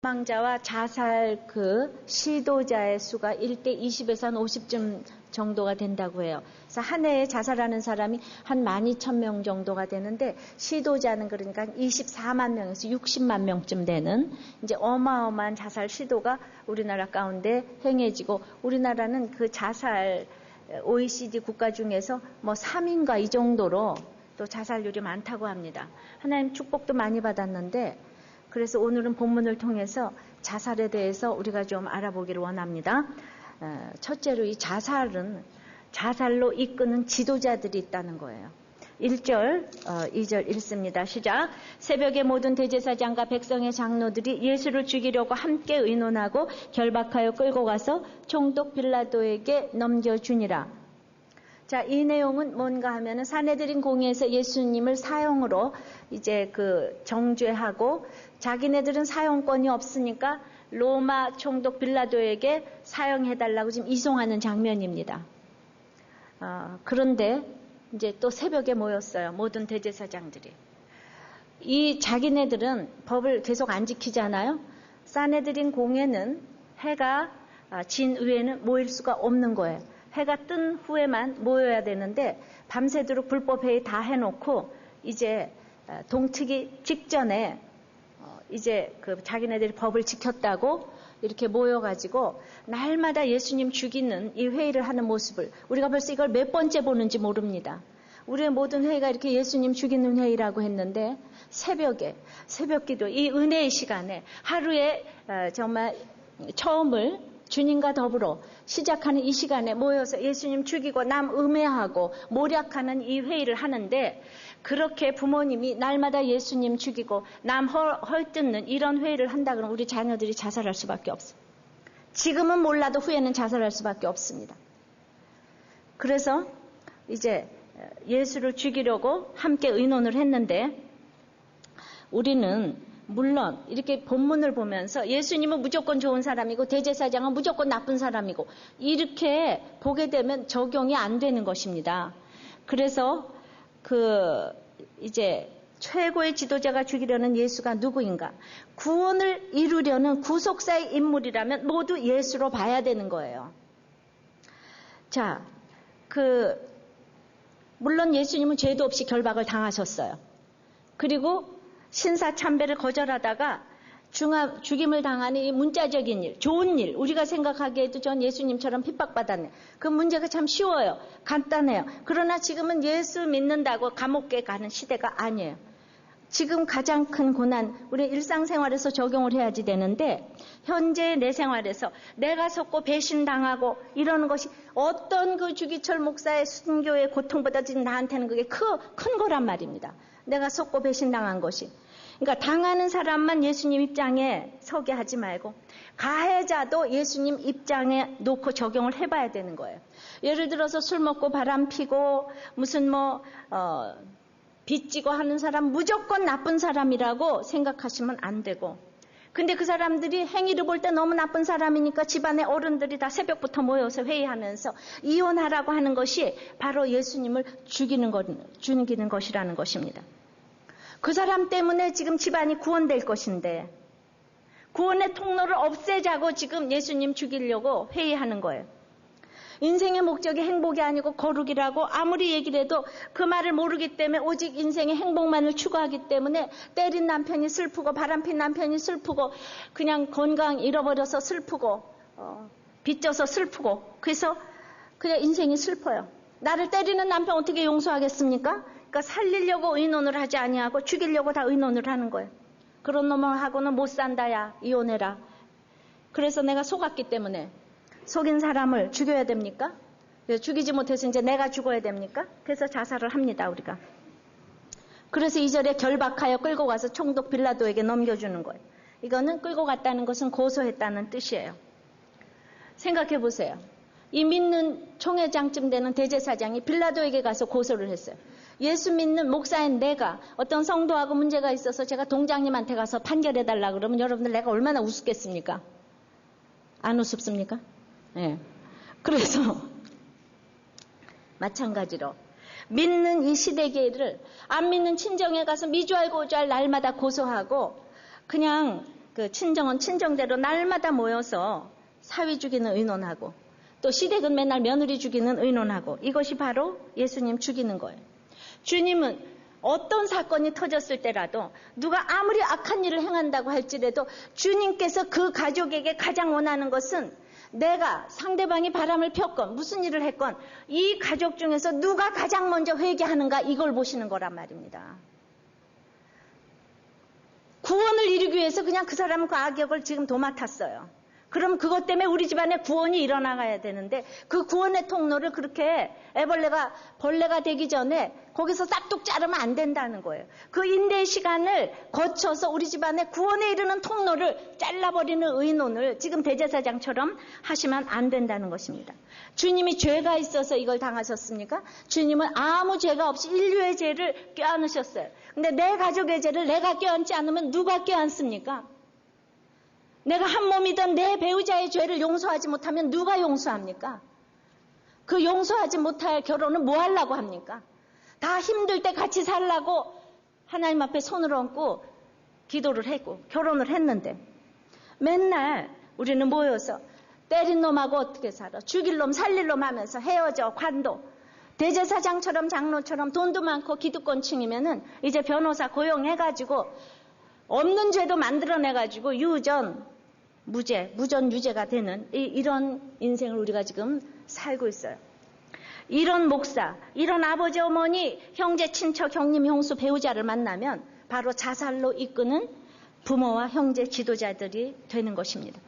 사망자와 자살 시도자의 수가 1대 20에서 한 50쯤 정도가 된다고 해요. 그래서 한 해에 자살하는 사람이 한 12,000명 정도가 되는데, 시도자는 그러니까 24만 명에서 60만 명쯤 되는 이제 어마어마한 자살 시도가 우리나라 가운데 행해지고, 우리나라는 그 자살 OECD 국가 중에서 뭐 3위인가 이 정도로 또 자살률이 많다고 합니다. 하나님 축복도 많이 받았는데, 그래서 오늘은 본문을 통해서 자살에 대해서 우리가 좀 알아보기를 원합니다. 첫째로 이 자살로 이끄는 지도자들이 있다는 거예요. 1절, 2절 읽습니다. 시작. 새벽에 모든 대제사장과 백성의 장로들이 예수를 죽이려고 함께 의논하고 결박하여 끌고 가서 총독 빌라도에게 넘겨주니라. 자, 이 내용은 뭔가 하면은 사내들인 공의에서 예수님을 사형으로 이제 정죄하고, 자기네들은 사형권이 없으니까 로마 총독 빌라도에게 사형해달라고 지금 이송하는 장면입니다. 그런데 이제 또 새벽에 모였어요. 모든 대제사장들이. 이 자기네들은 법을 계속 안 지키잖아요. 사내들인 공회는 해가 진 후에는 모일 수가 없는 거예요. 해가 뜬 후에만 모여야 되는데, 밤새도록 불법회의 다 해놓고 이제 동트기 직전에 이제 자기네들이 법을 지켰다고 이렇게 모여가지고 날마다 예수님 죽이는 이 회의를 하는 모습을 우리가 벌써 이걸 몇 번째 보는지 모릅니다. 우리의 모든 회의가 이렇게 예수님 죽이는 회의라고 했는데, 새벽기도, 이 은혜의 시간에 하루에 정말 처음을 주님과 더불어 시작하는 이 시간에 모여서 예수님 죽이고 남 음해하고 모략하는 이 회의를 하는데, 그렇게 부모님이 날마다 예수님 죽이고 남 헐뜯는 이런 회의를 한다 그러면 우리 자녀들이 자살할 수밖에 없어요. 지금은 몰라도 후에는 자살할 수밖에 없습니다. 그래서 이제 예수를 죽이려고 함께 의논을 했는데, 우리는 물론 이렇게 본문을 보면서 예수님은 무조건 좋은 사람이고 대제사장은 무조건 나쁜 사람이고 이렇게 보게 되면 적용이 안 되는 것입니다. 그래서 이제 최고의 지도자가 죽이려는 예수가 누구인가? 구원을 이루려는 구속사의 인물이라면 모두 예수로 봐야 되는 거예요. 자, 물론 예수님은 죄도 없이 결박을 당하셨어요. 그리고 신사참배를 거절하다가 죽임을 당하는 이 문자적인 일, 좋은 일, 우리가 생각하기에도 전 예수님처럼 핍박받았네. 그 문제가 참 쉬워요. 간단해요. 그러나 지금은 예수 믿는다고 감옥에 가는 시대가 아니에요. 지금 가장 큰 고난, 우리 일상생활에서 적용을 해야지 되는데, 현재 내 생활에서 내가 속고 배신당하고 이러는 것이 어떤 주기철 목사의 순교의 고통보다 지금 나한테는 그게 큰 거란 말입니다. 내가 속고 배신당한 것이. 그러니까 당하는 사람만 예수님 입장에 서게 하지 말고 가해자도 예수님 입장에 놓고 적용을 해봐야 되는 거예요. 예를 들어서 술 먹고 바람 피고 무슨 빚지고 하는 사람 무조건 나쁜 사람이라고 생각하시면 안 되고, 근데 그 사람들이 행위를 볼 때 너무 나쁜 사람이니까 집안의 어른들이 다 새벽부터 모여서 회의하면서 이혼하라고 하는 것이 바로 예수님을 죽이는 것이라는 것입니다. 그 사람 때문에 지금 집안이 구원될 것인데 구원의 통로를 없애자고 지금 예수님 죽이려고 회의하는 거예요. 인생의 목적이 행복이 아니고 거룩이라고 아무리 얘기를 해도 그 말을 모르기 때문에 오직 인생의 행복만을 추구하기 때문에 때린 남편이 슬프고 바람핀 남편이 슬프고 그냥 건강 잃어버려서 슬프고 빚져서 슬프고, 그래서 그냥 인생이 슬퍼요. 나를 때리는 남편 어떻게 용서하겠습니까? 그러니까 살리려고 의논을 하지 아니하고 죽이려고 다 의논을 하는 거예요. 그런 놈하고는 못 산다야, 이혼해라. 그래서 내가 속았기 때문에 속인 사람을 죽여야 됩니까? 죽이지 못해서 이제 내가 죽어야 됩니까? 그래서 자살을 합니다, 우리가. 그래서 2절에 결박하여 끌고 가서 총독 빌라도에게 넘겨주는 거예요. 이거는 끌고 갔다는 것은 고소했다는 뜻이에요. 생각해 보세요. 이 믿는 총회장쯤 되는 대제사장이 빌라도에게 가서 고소를 했어요. 예수 믿는 목사인 내가 어떤 성도하고 문제가 있어서 제가 동장님한테 가서 판결해달라 그러면 여러분들 내가 얼마나 우습겠습니까? 안 우습습니까? 네. 그래서 마찬가지로 믿는 이 시대계를 안 믿는 친정에 가서 미주알 고주알 날마다 고소하고 그냥 그 친정은 친정대로 날마다 모여서 사위 죽이는 의논하고 또 시댁은 맨날 며느리 죽이는 의논하고 이것이 바로 예수님 죽이는 거예요. 주님은 어떤 사건이 터졌을 때라도 누가 아무리 악한 일을 행한다고 할지라도 주님께서 그 가족에게 가장 원하는 것은 내가 상대방이 바람을 폈건 무슨 일을 했건 이 가족 중에서 누가 가장 먼저 회개하는가 이걸 보시는 거란 말입니다. 구원을 이루기 위해서 그냥 그 사람은 그 악역을 지금 도맡았어요. 그럼 그것 때문에 우리 집안에 구원이 일어나가야 되는데 그 구원의 통로를 그렇게 애벌레가 벌레가 되기 전에 거기서 싹둑 자르면 안 된다는 거예요. 그 인내의 시간을 거쳐서 우리 집안에 구원에 이르는 통로를 잘라버리는 의논을 지금 대제사장처럼 하시면 안 된다는 것입니다. 주님이 죄가 있어서 이걸 당하셨습니까? 주님은 아무 죄가 없이 인류의 죄를 껴안으셨어요. 근데 내 가족의 죄를 내가 껴안지 않으면 누가 껴안습니까? 내가 한 몸이던 내 배우자의 죄를 용서하지 못하면 누가 용서합니까? 그 용서하지 못할 결혼은 뭐 하려고 합니까? 다 힘들 때 같이 살라고 하나님 앞에 손을 얹고 기도를 했고 결혼을 했는데 맨날 우리는 모여서 때린 놈하고 어떻게 살아? 죽일 놈 살릴 놈 하면서 헤어져 관도. 대제사장처럼 장로처럼 돈도 많고 기득권층이면은 이제 변호사 고용해가지고 없는 죄도 만들어내가지고 유전, 무전 유죄가 되는 이런 인생을 우리가 지금 살고 있어요. 이런 목사, 이런 아버지, 어머니, 형제, 친척, 형님, 형수, 배우자를 만나면 바로 자살로 이끄는 부모와 형제, 지도자들이 되는 것입니다.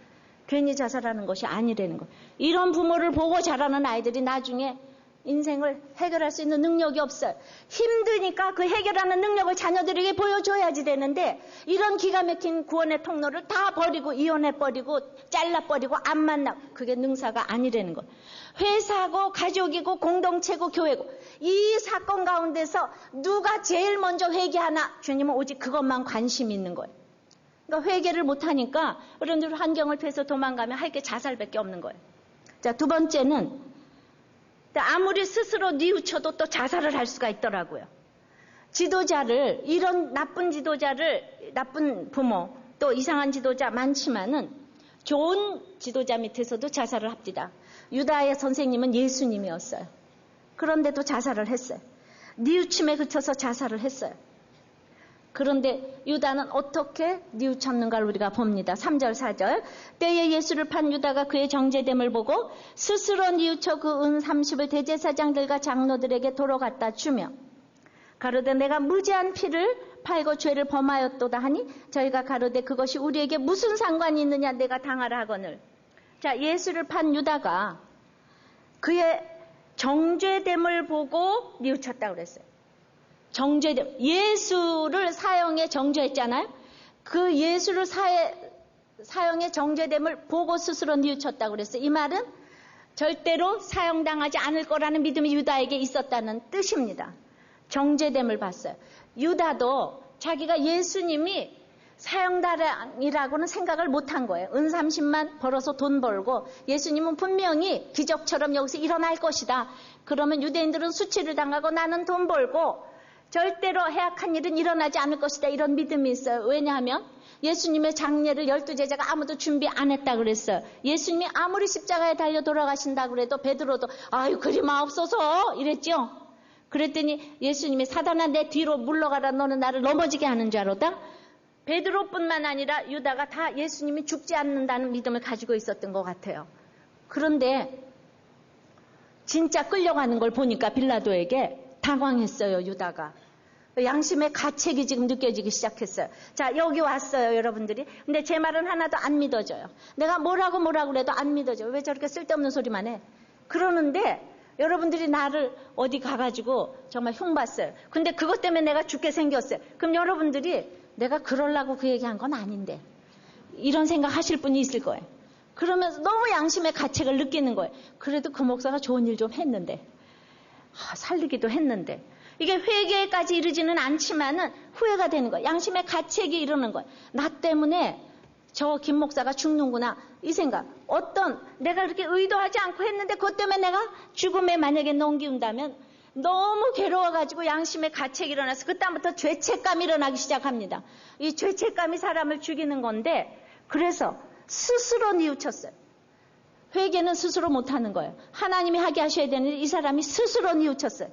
괜히 자살하는 것이 아니라는 것. 이런 부모를 보고 자라는 아이들이 나중에 인생을 해결할 수 있는 능력이 없어요. 힘드니까 그 해결하는 능력을 자녀들에게 보여줘야지 되는데 이런 기가 막힌 구원의 통로를 다 버리고 이혼해버리고 잘라버리고 안 만나고 그게 능사가 아니라는 것. 회사고 가족이고 공동체고 교회고 이 사건 가운데서 누가 제일 먼저 회개하나 주님은 오직 그것만 관심이 있는 거예요. 그러니까 회개를 못하니까 여러분들 환경을 피해서 도망가면 할 게 자살밖에 없는 거예요. 자, 두 번째는 아무리 스스로 뉘우쳐도 또 자살을 할 수가 있더라고요. 지도자를, 이런 나쁜 지도자를, 나쁜 부모, 또 이상한 지도자 많지만은 좋은 지도자 밑에서도 자살을 합니다. 유다의 선생님은 예수님이었어요. 그런데도 자살을 했어요. 뉘우침에 그쳐서 자살을 했어요. 그런데 유다는 어떻게 뉘우쳤는가를 우리가 봅니다. 3절 4절 때에 예수를 판 유다가 그의 정죄됨을 보고 스스로 뉘우쳐 그 은 30을 대제사장들과 장로들에게 도로 갖다 주며 가로되 내가 무죄한 피를 팔고 죄를 범하였도다 하니 저희가 가로되 그것이 우리에게 무슨 상관이 있느냐 내가 당하라 하거늘. 자, 예수를 판 유다가 그의 정죄됨을 보고 뉘우쳤다고 그랬어요. 정죄됨. 예수를 사형에 정죄했잖아요. 그 예수를 사형에 정죄됨을 보고 스스로 뉘우쳤다고 그랬어요. 이 말은 절대로 사형당하지 않을 거라는 믿음이 유다에게 있었다는 뜻입니다. 정죄됨을 봤어요. 유다도 자기가 예수님이 사형당이라고는 생각을 못한 거예요. 은 30만 벌어서 돈 벌고 예수님은 분명히 기적처럼 여기서 일어날 것이다. 그러면 유대인들은 수치를 당하고 나는 돈 벌고 절대로 해악한 일은 일어나지 않을 것이다. 이런 믿음이 있어요. 왜냐하면 예수님의 장례를 12제자가 아무도 준비 안 했다 그랬어요. 예수님이 아무리 십자가에 달려 돌아가신다 그래도 베드로도 아유 그리 마옵소서 이랬죠. 그랬더니 예수님이 사단아 내 뒤로 물러가라 너는 나를 넘어지게 하는 줄 알았다. 베드로뿐만 아니라 유다가 다 예수님이 죽지 않는다는 믿음을 가지고 있었던 것 같아요. 그런데 진짜 끌려가는 걸 보니까 빌라도에게 당황했어요. 유다가. 양심의 가책이 지금 느껴지기 시작했어요. 자, 여기 왔어요, 여러분들이. 근데 제 말은 하나도 안 믿어져요. 내가 뭐라고 그래도 안 믿어져요. 왜 저렇게 쓸데없는 소리만 해? 그러는데 여러분들이 나를 어디 가가지고 정말 흉봤어요. 근데 그것 때문에 내가 죽게 생겼어요. 그럼 여러분들이 내가 그러려고 그 얘기한 건 아닌데 이런 생각 하실 분이 있을 거예요. 그러면서 너무 양심의 가책을 느끼는 거예요. 그래도 그 목사가 좋은 일 좀 했는데 살리기도 했는데 이게 회개까지 이르지는 않지만은 후회가 되는 거예요. 양심의 가책이 이르는 거예요. 나 때문에 저 김 목사가 죽는구나 이 생각. 어떤 내가 그렇게 의도하지 않고 했는데 그것 때문에 내가 죽음에 만약에 넘기운다면 너무 괴로워가지고 양심의 가책이 일어나서 그다음부터 죄책감이 일어나기 시작합니다. 이 죄책감이 사람을 죽이는 건데 그래서 스스로 뉘우쳤어요. 회개는 스스로 못하는 거예요. 하나님이 하게 하셔야 되는데 이 사람이 스스로 뉘우쳤어요.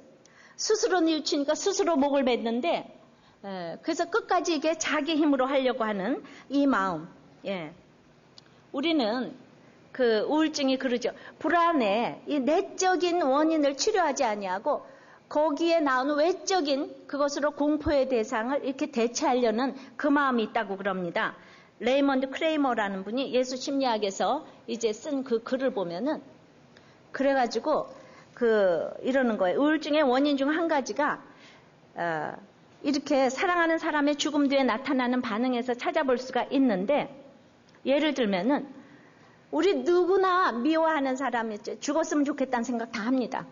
스스로 뉘우치니까 스스로 목을 맸는데 그래서 끝까지 이게 자기 힘으로 하려고 하는 이 마음. 예. 우리는 그 우울증이 그러죠. 불안의 이 내적인 원인을 치료하지 아니하고 거기에 나오는 외적인 그것으로 공포의 대상을 이렇게 대체하려는 그 마음이 있다고 그럽니다. 레이먼드 크레이머라는 분이 예수 심리학에서 이제 쓴 그 글을 보면은 그래가지고 이러는 거예요. 우울증의 원인 중 한 가지가 이렇게 사랑하는 사람의 죽음 뒤에 나타나는 반응에서 찾아볼 수가 있는데 예를 들면은 우리 누구나 미워하는 사람이 죽었으면 좋겠다는 생각 다 합니다.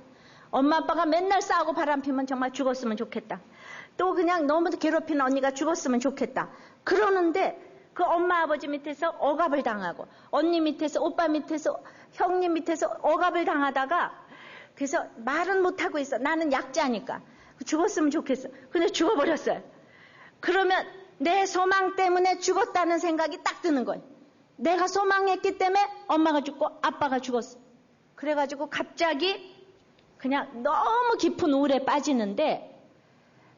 엄마 아빠가 맨날 싸우고 바람피면 정말 죽었으면 좋겠다. 또 그냥 너무 괴롭히는 언니가 죽었으면 좋겠다. 그러는데 그 엄마 아버지 밑에서 억압을 당하고 언니 밑에서 오빠 밑에서 형님 밑에서 억압을 당하다가 그래서 말은 못하고 있어. 나는 약자니까. 죽었으면 좋겠어. 근데 죽어버렸어요. 그러면 내 소망 때문에 죽었다는 생각이 딱 드는 거예요. 내가 소망했기 때문에 엄마가 죽고 아빠가 죽었어. 그래가지고 갑자기 그냥 너무 깊은 우울에 빠지는데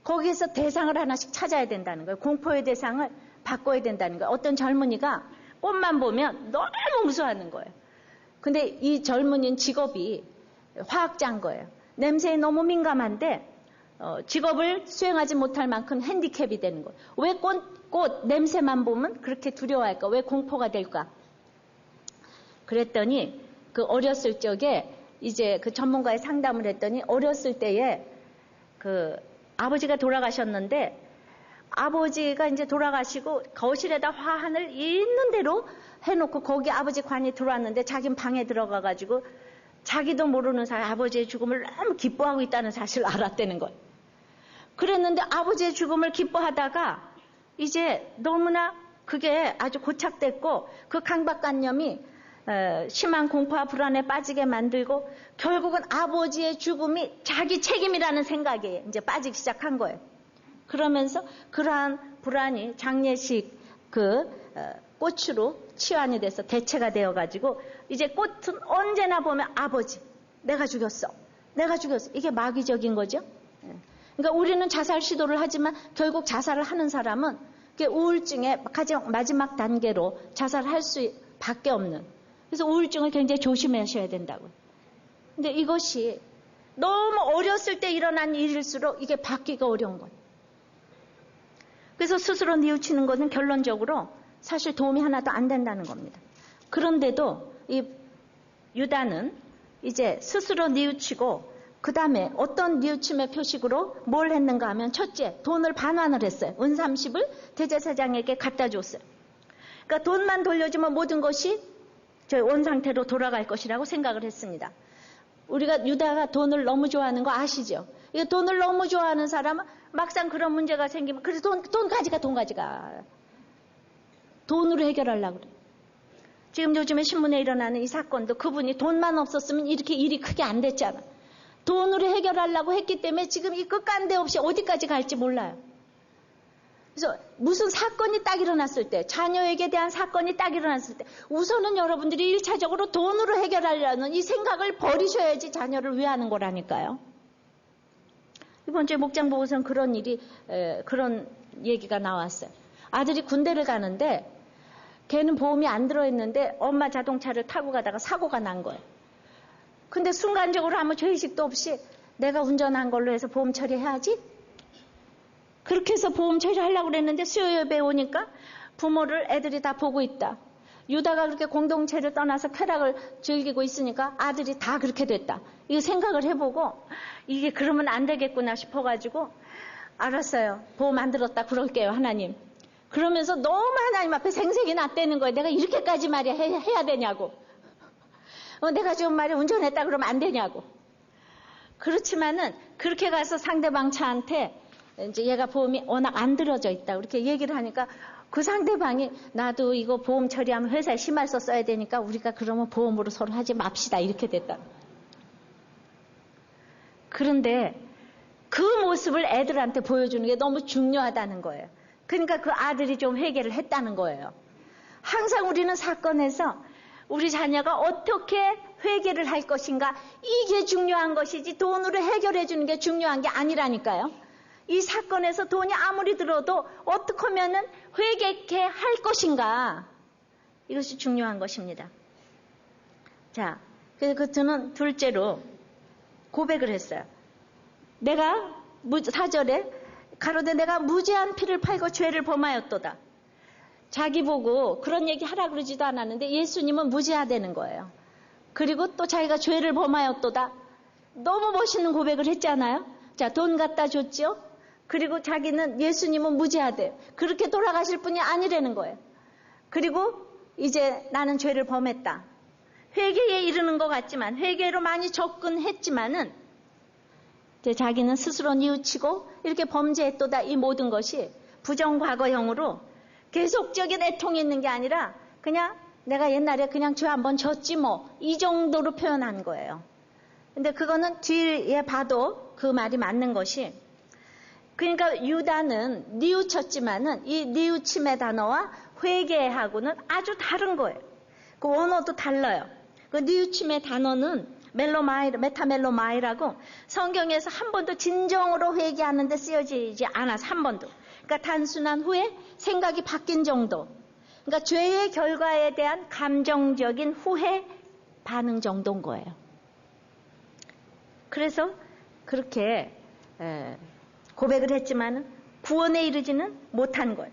거기에서 대상을 하나씩 찾아야 된다는 거예요. 공포의 대상을 바꿔야 된다는 거예요. 어떤 젊은이가 꽃만 보면 너무 무서워하는 거예요. 근데 이 젊은이는 직업이 화학자인 거예요. 냄새에 너무 민감한데 직업을 수행하지 못할 만큼 핸디캡이 되는 거예요. 왜 꽃 냄새만 보면 그렇게 두려워할까? 왜 공포가 될까? 그랬더니 그 어렸을 적에 이제 그 전문가의 상담을 했더니 어렸을 때에 그 아버지가 돌아가셨는데 아버지가 이제 돌아가시고 거실에다 화환을 있는 대로 해놓고 거기 아버지 관이 들어왔는데 자긴 방에 들어가가지고 자기도 모르는 사이 아버지의 죽음을 너무 기뻐하고 있다는 사실을 알았다는 거예요. 그랬는데 아버지의 죽음을 기뻐하다가 이제 너무나 그게 아주 고착됐고 그 강박관념이 심한 공포와 불안에 빠지게 만들고 결국은 아버지의 죽음이 자기 책임이라는 생각에 이제 빠지기 시작한 거예요. 그러면서 그러한 불안이 장례식 꽃으로 치환이 돼서 대체가 되어가지고 이제 꽃은 언제나 보면 아버지, 내가 죽였어. 이게 마귀적인 거죠. 그러니까 우리는 자살 시도를 하지만 결국 자살을 하는 사람은 우울증의 가장 마지막 단계로 자살할 수밖에 없는. 그래서 우울증을 굉장히 조심하셔야 된다고요. 근데 이것이 너무 어렸을 때 일어난 일일수록 이게 바뀌기가 어려운 거예요. 그래서 스스로 뉘우치는 것은 결론적으로 사실 도움이 하나도 안 된다는 겁니다. 그런데도 이 유다는 이제 스스로 뉘우치고 그 다음에 어떤 뉘우침의 표식으로 뭘 했는가 하면 첫째, 돈을 반환을 했어요. 은 30을 대제사장에게 갖다 줬어요. 그러니까 돈만 돌려주면 모든 것이 저희 원 상태로 돌아갈 것이라고 생각을 했습니다. 우리가 유다가 돈을 너무 좋아하는 거 아시죠? 이 돈을 너무 좋아하는 사람은 막상 그런 문제가 생기면 그래서 돈 가져가. 돈으로 해결하려고 그래요. 지금 요즘에 신문에 일어나는 이 사건도 그분이 돈만 없었으면 이렇게 일이 크게 안 됐잖아. 돈으로 해결하려고 했기 때문에 지금 이 끝간데 없이 어디까지 갈지 몰라요. 그래서 무슨 사건이 딱 일어났을 때, 자녀에게 대한 사건이 딱 일어났을 때 우선은 여러분들이 1차적으로 돈으로 해결하려는 이 생각을 버리셔야지 자녀를 위하는 거라니까요. 이번 주에 목장 보고서는 그런 얘기가 나왔어요. 아들이 군대를 가는데 걔는 보험이 안 들어있는데 엄마 자동차를 타고 가다가 사고가 난 거예요. 근데 순간적으로 아무 죄의식도 없이 내가 운전한 걸로 해서 보험 처리해야지? 그렇게 해서 보험 처리하려고 그랬는데 수요예배 오니까 부모를 애들이 다 보고 있다. 유다가 그렇게 공동체를 떠나서 쾌락을 즐기고 있으니까 아들이 다 그렇게 됐다. 이거 생각을 해보고 이게 그러면 안 되겠구나 싶어가지고 알았어요. 보험 안 들었다 그럴게요 하나님. 그러면서 너무 하나님 앞에 생색이 났다는 거예요. 내가 이렇게까지 말이야 해야 되냐고. 내가 지금 말이야 운전했다 그러면 안 되냐고. 그렇지만은 그렇게 가서 상대방 차한테 이제 얘가 보험이 워낙 안 들어져 있다 그렇게 얘기를 하니까 그 상대방이 나도 이거 보험 처리하면 회사에 심할서 써야 되니까 우리가 그러면 보험으로 서로 하지 맙시다 이렇게 됐다. 그런데 그 모습을 애들한테 보여주는 게 너무 중요하다는 거예요. 그러니까 그 아들이 좀 회개를 했다는 거예요. 항상 우리는 사건에서 우리 자녀가 어떻게 회개를 할 것인가, 이게 중요한 것이지 돈으로 해결해 주는 게 중요한 게 아니라니까요. 이 사건에서 돈이 아무리 들어도 어떻게 하면은 회개케 할 것인가, 이것이 중요한 것입니다. 자, 그래서 저는 둘째로 고백을 했어요. 내가 4절에 가로되 내가 무죄한 피를 팔고 죄를 범하였도다. 자기 보고 그런 얘기 하라 그러지도 않았는데 예수님은 무죄하다는 거예요. 그리고 또 자기가 죄를 범하였도다. 너무 멋있는 고백을 했잖아요. 자, 돈 갖다 줬죠. 그리고 자기는 예수님은 무죄하대요. 그렇게 돌아가실 분이 아니라는 거예요. 그리고 이제 나는 죄를 범했다. 회개에 이르는 것 같지만, 회개로 많이 접근했지만은 이제 자기는 스스로 뉘우치고 이렇게 범죄했도다. 이 모든 것이 부정과거형으로 계속적인 애통이 있는 게 아니라 그냥 내가 옛날에 그냥 죄 한번 졌지 뭐, 이 정도로 표현한 거예요. 근데 그거는 뒤에 봐도 그 말이 맞는 것이, 그러니까 유다는 뉘우쳤지만은 이 뉘우침의 단어와 회개하고는 아주 다른 거예요. 그 원어도 달라요. 그 뉘우침의 단어는 메타멜로마이라고 성경에서 한 번도 진정으로 회개하는데 쓰여지지 않아서 한 번도. 그러니까 단순한 후에 생각이 바뀐 정도. 그러니까 죄의 결과에 대한 감정적인 후회 반응 정도인 거예요. 그래서 그렇게 고백을 했지만 구원에 이르지는 못한 거예요.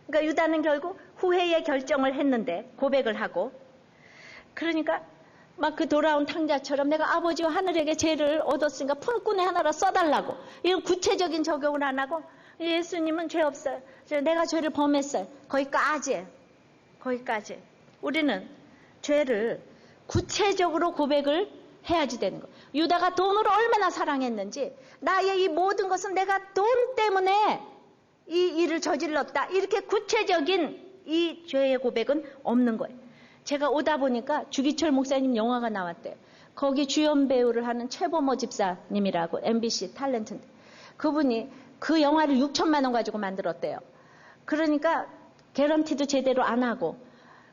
그러니까 유다는 결국 후회의 결정을 했는데 고백을 하고, 그러니까 막 그 돌아온 탕자처럼 내가 아버지와 하늘에게 죄를 얻었으니까 품꾼의 하나로 써달라고, 이런 구체적인 적용을 안 하고, 예수님은 죄 없어요. 내가 죄를 범했어요. 거기까지. 우리는 죄를 구체적으로 고백을 해야지 되는 거예요. 유다가 돈을 얼마나 사랑했는지, 나의 이 모든 것은 내가 돈 때문에 이 일을 저질렀다, 이렇게 구체적인 이 죄의 고백은 없는 거예요. 제가 오다 보니까 주기철 목사님 영화가 나왔대요. 거기 주연 배우를 하는 최보모 집사님이라고 MBC 탤런트인데, 그분이 그 영화를 6천만 원 가지고 만들었대요. 그러니까 개런티도 제대로 안 하고,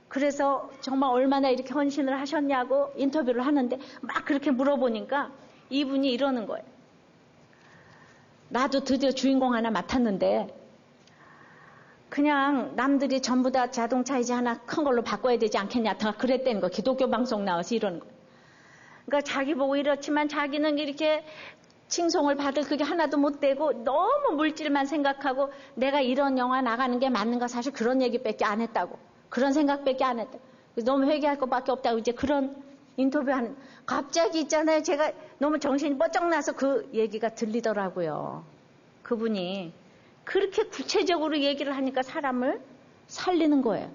그래서 정말 얼마나 이렇게 헌신을 하셨냐고 인터뷰를 하는데 막 그렇게 물어보니까 이분이 이러는 거예요. 나도 드디어 주인공 하나 맡았는데 그냥 남들이 전부 다 자동차 이제 하나 큰 걸로 바꿔야 되지 않겠냐, 다 그랬다는 거. 기독교 방송 나와서 이러는 거예요. 그러니까 자기 보고 이렇지만 자기는 이렇게 칭송을 받을 그게 하나도 못 되고 너무 물질만 생각하고 내가 이런 영화 나가는 게 맞는가, 사실 그런 얘기밖에 안 했다고. 그런 생각밖에 안 했다. 너무 회개할 것밖에 없다고 이제 그런 인터뷰하는, 갑자기 있잖아요. 제가 너무 정신이 뻗쩍 나서 그 얘기가 들리더라고요. 그분이 그렇게 구체적으로 얘기를 하니까 사람을 살리는 거예요.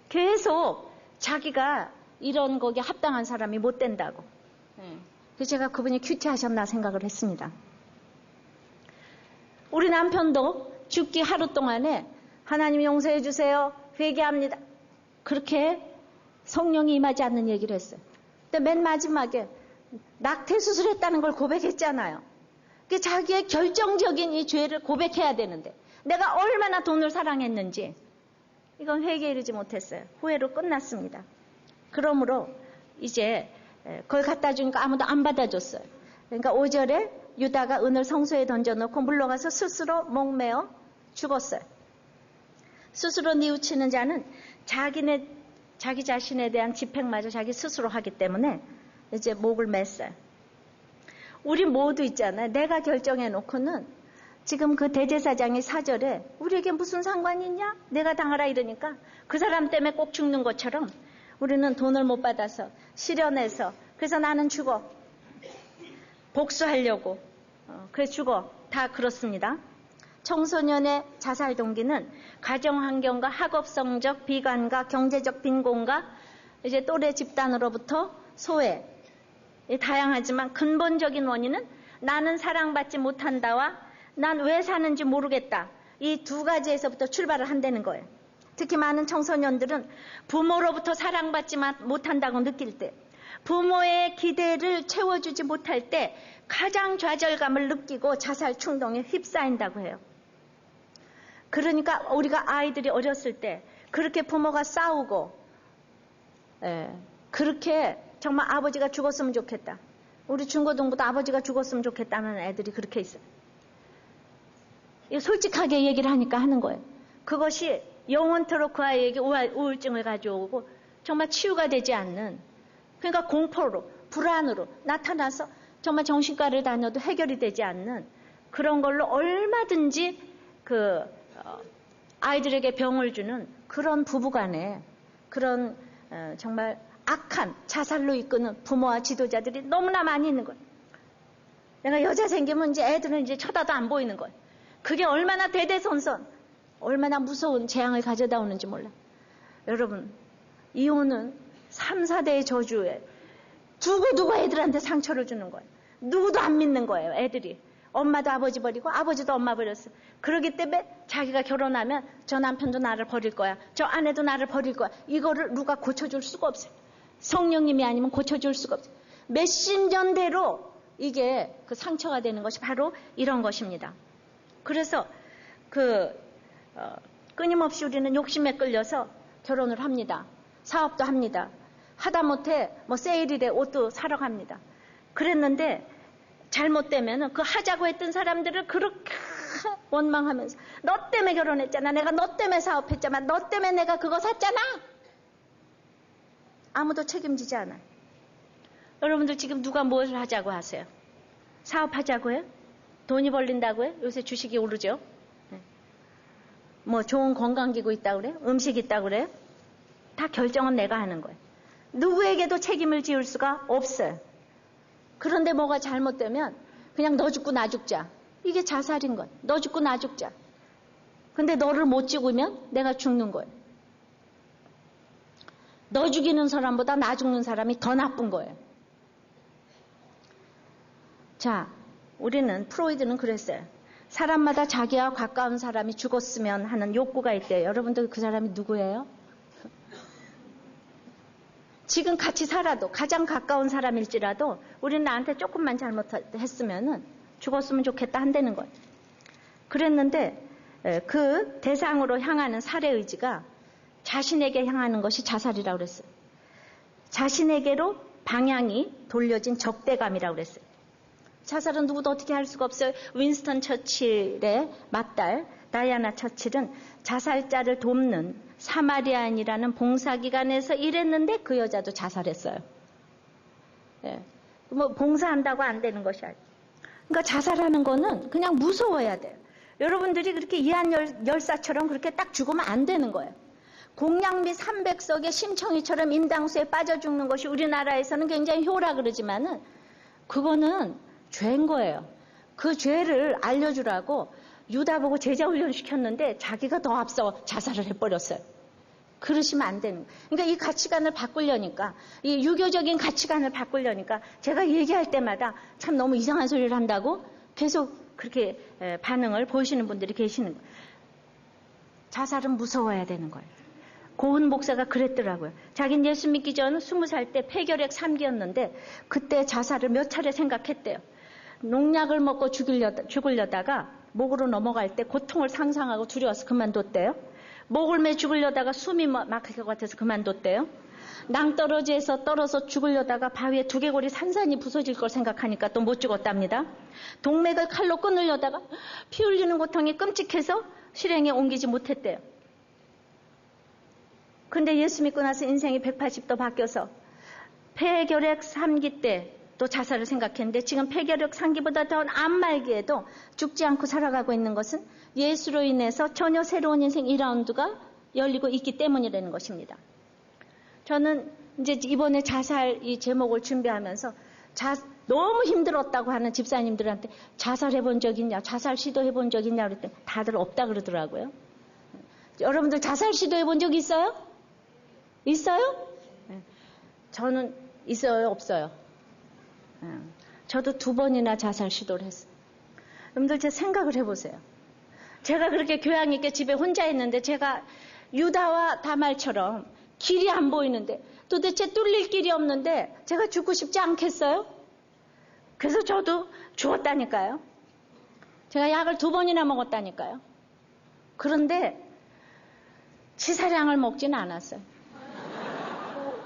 계속 자기가 이런 거기에 합당한 사람이 못 된다고. 그래서 제가 그분이 큐티하셨나 생각을 했습니다. 우리 남편도 죽기 하루 동안에 하나님 용서해 주세요, 회개합니다, 그렇게 성령이 임하지 않는 얘기를 했어요. 근데 맨 마지막에 낙태 수술했다는 걸 고백했잖아요. 그 자기의 결정적인 이 죄를 고백해야 되는데 내가 얼마나 돈을 사랑했는지, 이건 회개에 이르지 못했어요. 후회로 끝났습니다. 그러므로 이제 그걸 갖다 주니까 아무도 안 받아줬어요. 그러니까 5절에 유다가 은을 성소에 던져놓고 물러가서 스스로 목매어 죽었어요. 스스로 뉘우치는 자는 자기 자신에 대한 집행마저 자기 스스로 하기 때문에 이제 목을 맸어요. 우리 모두 있잖아요. 내가 결정해놓고는 지금 그 대제사장이 4절에 우리에게 무슨 상관이 있냐? 내가 당하라 이러니까 그 사람 때문에 꼭 죽는 것처럼 우리는 돈을 못 받아서 실현해서 그래서 나는 죽어. 복수하려고. 그래서 죽어. 다 그렇습니다. 청소년의 자살 동기는 가정환경과 학업 성적 비관과 경제적 빈곤과 이제 또래 집단으로부터 소외, 다양하지만 근본적인 원인은 나는 사랑받지 못한다와 난 왜 사는지 모르겠다, 이 두 가지에서부터 출발을 한다는 거예요. 특히 많은 청소년들은 부모로부터 사랑받지 못한다고 느낄 때, 부모의 기대를 채워주지 못할 때 가장 좌절감을 느끼고 자살 충동에 휩싸인다고 해요. 그러니까 우리가 아이들이 어렸을 때 그렇게 부모가 싸우고 그렇게 정말 아버지가 죽었으면 좋겠다. 우리 중고등부도 아버지가 죽었으면 좋겠다는 애들이 그렇게 있어요. 솔직하게 얘기를 하니까 하는 거예요. 그것이 영원토록 그 아이에게 우울증을 가져오고 정말 치유가 되지 않는, 그러니까 공포로, 불안으로 나타나서 정말 정신과를 다녀도 해결이 되지 않는 그런 걸로 얼마든지 아이들에게 병을 주는 그런 부부간에 그런 정말 악한 자살로 이끄는 부모와 지도자들이 너무나 많이 있는 거예요. 내가 여자 생기면 이제 애들은 이제 쳐다도 안 보이는 거예요. 그게 얼마나 대대손손, 얼마나 무서운 재앙을 가져다 오는지 몰라. 여러분, 이혼은 3, 4대의 저주에 두고 애들한테 상처를 주는 거예요. 누구도 안 믿는 거예요, 애들이. 엄마도 아버지 버리고 아버지도 엄마 버렸어요. 그러기 때문에 자기가 결혼하면 저 남편도 나를 버릴 거야. 저 아내도 나를 버릴 거야. 이거를 누가 고쳐줄 수가 없어요. 성령님이 아니면 고쳐줄 수가 없어요. 몇십 년대로 이게 그 상처가 되는 것이 바로 이런 것입니다. 그래서 끊임없이 우리는 욕심에 끌려서 결혼을 합니다. 사업도 합니다. 하다못해 뭐 세일이래 옷도 사러 갑니다. 그랬는데 잘못되면 그 하자고 했던 사람들을 그렇게 원망하면서 너 때문에 결혼했잖아. 내가 너 때문에 사업했잖아. 너 때문에 내가 그거 샀잖아. 아무도 책임지지 않아요. 여러분들 지금 누가 무엇을 하자고 하세요? 사업하자고 해요? 돈이 벌린다고 해요? 요새 주식이 오르죠. 뭐 좋은 건강기구 있다고 그래요? 음식 있다고 그래요? 다 결정은 내가 하는 거예요. 누구에게도 책임을 지을 수가 없어요. 그런데 뭐가 잘못되면 그냥 너 죽고 나 죽자. 이게 자살인 거예요. 너 죽고 나 죽자. 근데 너를 못 죽으면 내가 죽는 거예요. 너 죽이는 사람보다 나 죽는 사람이 더 나쁜 거예요. 자, 우리는 프로이드는 그랬어요. 사람마다 자기와 가까운 사람이 죽었으면 하는 욕구가 있대요. 여러분들 그 사람이 누구예요? 지금 같이 살아도 가장 가까운 사람일지라도 우리는 나한테 조금만 잘못했으면 죽었으면 좋겠다 한다는 거예요. 그랬는데 그 대상으로 향하는 살해 의지가 자신에게 향하는 것이 자살이라고 그랬어요. 자신에게로 방향이 돌려진 적대감이라고 그랬어요. 자살은 누구도 어떻게 할 수가 없어요. 윈스턴 처칠의 맏딸 다이아나 처칠은 자살자를 돕는 사마리아인이라는 봉사기관에서 일했는데 그 여자도 자살했어요. 뭐 봉사한다고 안 되는 것이 아니에요. 그러니까 자살하는 거는 그냥 무서워야 돼요. 여러분들이 그렇게 이한 열사처럼 그렇게 딱 죽으면 안 되는 거예요. 공양미 300석의 심청이처럼 인당수에 빠져 죽는 것이 우리나라에서는 굉장히 효라 그러지만은 그거는 죄인 거예요. 그 죄를 알려주라고 유다 보고 제자 훈련 시켰는데 자기가 더 앞서 자살을 해버렸어요. 그러시면 안 되는 거예요. 그러니까 이 가치관을 바꾸려니까, 이 유교적인 가치관을 바꾸려니까 제가 얘기할 때마다 참 너무 이상한 소리를 한다고 계속 그렇게 반응을 보이시는 분들이 계시는 거예요. 자살은 무서워야 되는 거예요. 고은 목사가 그랬더라고요. 자기는 예수 믿기 전 20살 때 폐결핵 3기였는데 그때 자살을 몇 차례 생각했대요. 농약을 먹고 죽으려다가 목으로 넘어갈 때 고통을 상상하고 두려워서 그만뒀대요. 목을 매 죽으려다가 숨이 막힐 것 같아서 그만뒀대요. 낭떠러지에서 떨어서 죽으려다가 바위에 두개골이 산산이 부서질 걸 생각하니까 또 못 죽었답니다. 동맥을 칼로 끊으려다가 피 흘리는 고통이 끔찍해서 실행에 옮기지 못했대요. 근데 예수 믿고 나서 인생이 180도 바뀌어서 폐결핵 3기 때 또 자살을 생각했는데 지금 폐결핵 3기보다 더 암말기에도 죽지 않고 살아가고 있는 것은 예수로 인해서 전혀 새로운 인생 2라운드가 열리고 있기 때문이라는 것입니다. 저는 이제 이번에 자살 이 제목을 준비하면서 너무 힘들었다고 하는 집사님들한테 자살해 본 적 있냐, 자살 시도해 본 적 있냐 그랬더니 다들 없다 그러더라고요. 여러분들 자살 시도해 본 적 있어요? 있어요? 저는 있어요, 없어요? 저도 2번이나 자살 시도를 했어요. 여러분들 제 생각을 해보세요. 제가 그렇게 교양 있게 집에 혼자 있는데 제가 유다와 다말처럼 길이 안 보이는데 도대체 뚫릴 길이 없는데 제가 죽고 싶지 않겠어요? 그래서 저도 죽었다니까요. 제가 약을 2번이나 먹었다니까요. 그런데 치사량을 먹지는 않았어요.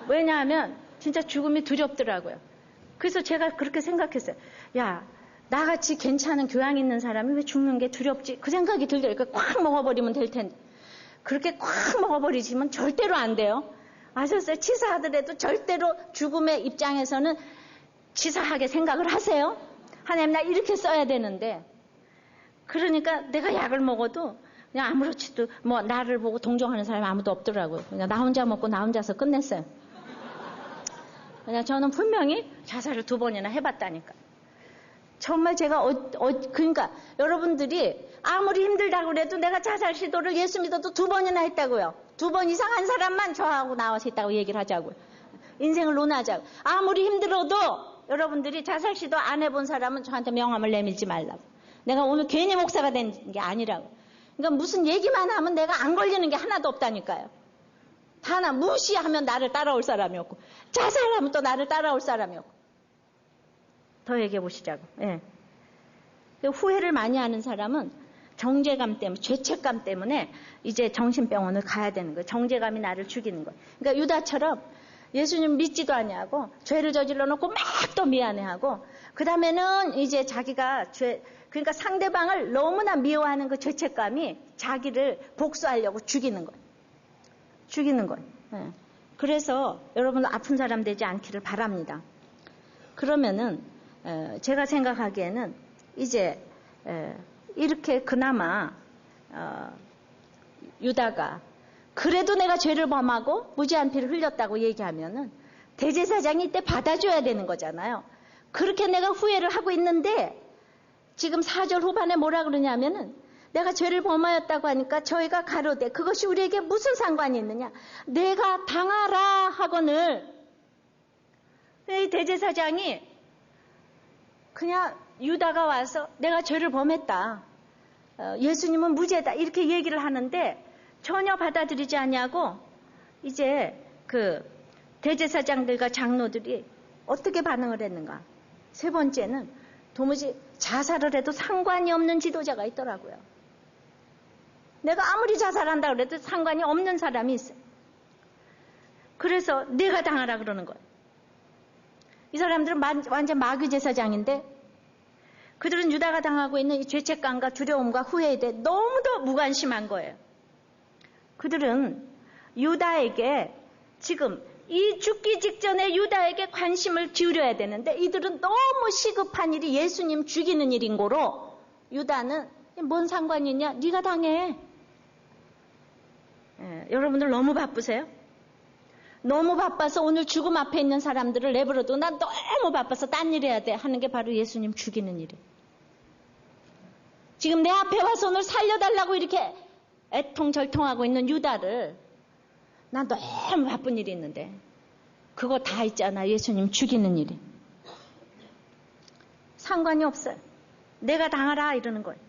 왜냐하면 진짜 죽음이 두렵더라고요. 그래서 제가 그렇게 생각했어요. 야, 나같이 괜찮은 교양 있는 사람이 왜 죽는 게 두렵지? 그 생각이 들더라고요. 꽉 먹어버리면 될 텐데. 그렇게 꽉 먹어버리시면 절대로 안 돼요. 아셨어요? 치사하더라도 절대로 죽음의 입장에서는 치사하게 생각을 하세요. 하나님 나 이렇게 써야 되는데. 그러니까 내가 약을 먹어도 그냥 아무렇지도 뭐 나를 보고 동정하는 사람이 아무도 없더라고요. 그냥 나 혼자 먹고 나 혼자서 끝냈어요. 그냥 저는 분명히 자살을 2번이나 해봤다니까. 정말 제가 그러니까 여러분들이 아무리 힘들다고 그래도 내가 자살 시도를 예수 믿어도 2번이나 했다고요. 2번 이상 한 사람만 저하고 나와서 했다고 얘기를 하자고요. 인생을 논하자고. 아무리 힘들어도 여러분들이 자살 시도 안 해본 사람은 저한테 명함을 내밀지 말라고. 내가 오늘 괜히 목사가 된 게 아니라고. 그러니까 무슨 얘기만 하면 내가 안 걸리는 게 하나도 없다니까요. 하나 무시하면 나를 따라올 사람이 없고 자살하면 또 나를 따라올 사람이 없고. 더 얘기해 보시자고. 예. 후회를 많이 하는 사람은 정죄감 때문에, 죄책감 때문에 이제 정신병원을 가야 되는 거예요. 정죄감이 나를 죽이는 거예요. 그러니까 유다처럼 예수님 믿지도 아니하고 죄를 저질러 놓고 막 또 미안해하고 그 다음에는 이제 자기가 그러니까 상대방을 너무나 미워하는 그 죄책감이 자기를 복수하려고 죽이는 거예요. 죽이는 거예요. 예. 그래서 여러분 아픈 사람 되지 않기를 바랍니다. 그러면은 제가 생각하기에는 이제 이렇게 그나마 유다가 그래도 내가 죄를 범하고 무지한 피를 흘렸다고 얘기하면은 대제사장이 이때 받아줘야 되는 거잖아요. 그렇게 내가 후회를 하고 있는데 지금 4절 후반에 뭐라 그러냐면은 내가 죄를 범하였다고 하니까 저희가 가로되 그것이 우리에게 무슨 상관이 있느냐. 내가 당하라 하거늘 이 대제사장이 그냥 유다가 와서 내가 죄를 범했다. 예수님은 무죄다. 이렇게 얘기를 하는데 전혀 받아들이지 않냐고 이제 그 대제사장들과 장로들이 어떻게 반응을 했는가. 3번째는 도무지 자살을 해도 상관이 없는 지도자가 있더라고요. 내가 아무리 자살한다 그래도 상관이 없는 사람이 있어요. 그래서 내가 당하라 그러는 거예요. 이 사람들은 완전 마귀 제사장인데 그들은 유다가 당하고 있는 이 죄책감과 두려움과 후회에 대해 너무도 무관심한 거예요. 그들은 유다에게 지금 이 죽기 직전에 유다에게 관심을 기울여야 되는데 이들은 너무 시급한 일이 예수님 죽이는 일인 거로 유다는 뭔 상관이 있냐? 네가 당해. 여러분들 너무 바쁘세요? 너무 바빠서 오늘 죽음 앞에 있는 사람들을 내버려도 난 너무 바빠서 딴 일 해야 돼 하는 게 바로 예수님 죽이는 일이에요. 지금 내 앞에 와서 오늘 살려달라고 이렇게 애통절통하고 있는 유다를 난 너무 바쁜 일이 있는데 그거 다 있잖아. 예수님 죽이는 일이. 상관이 없어요. 내가 당하라 이러는 거예요.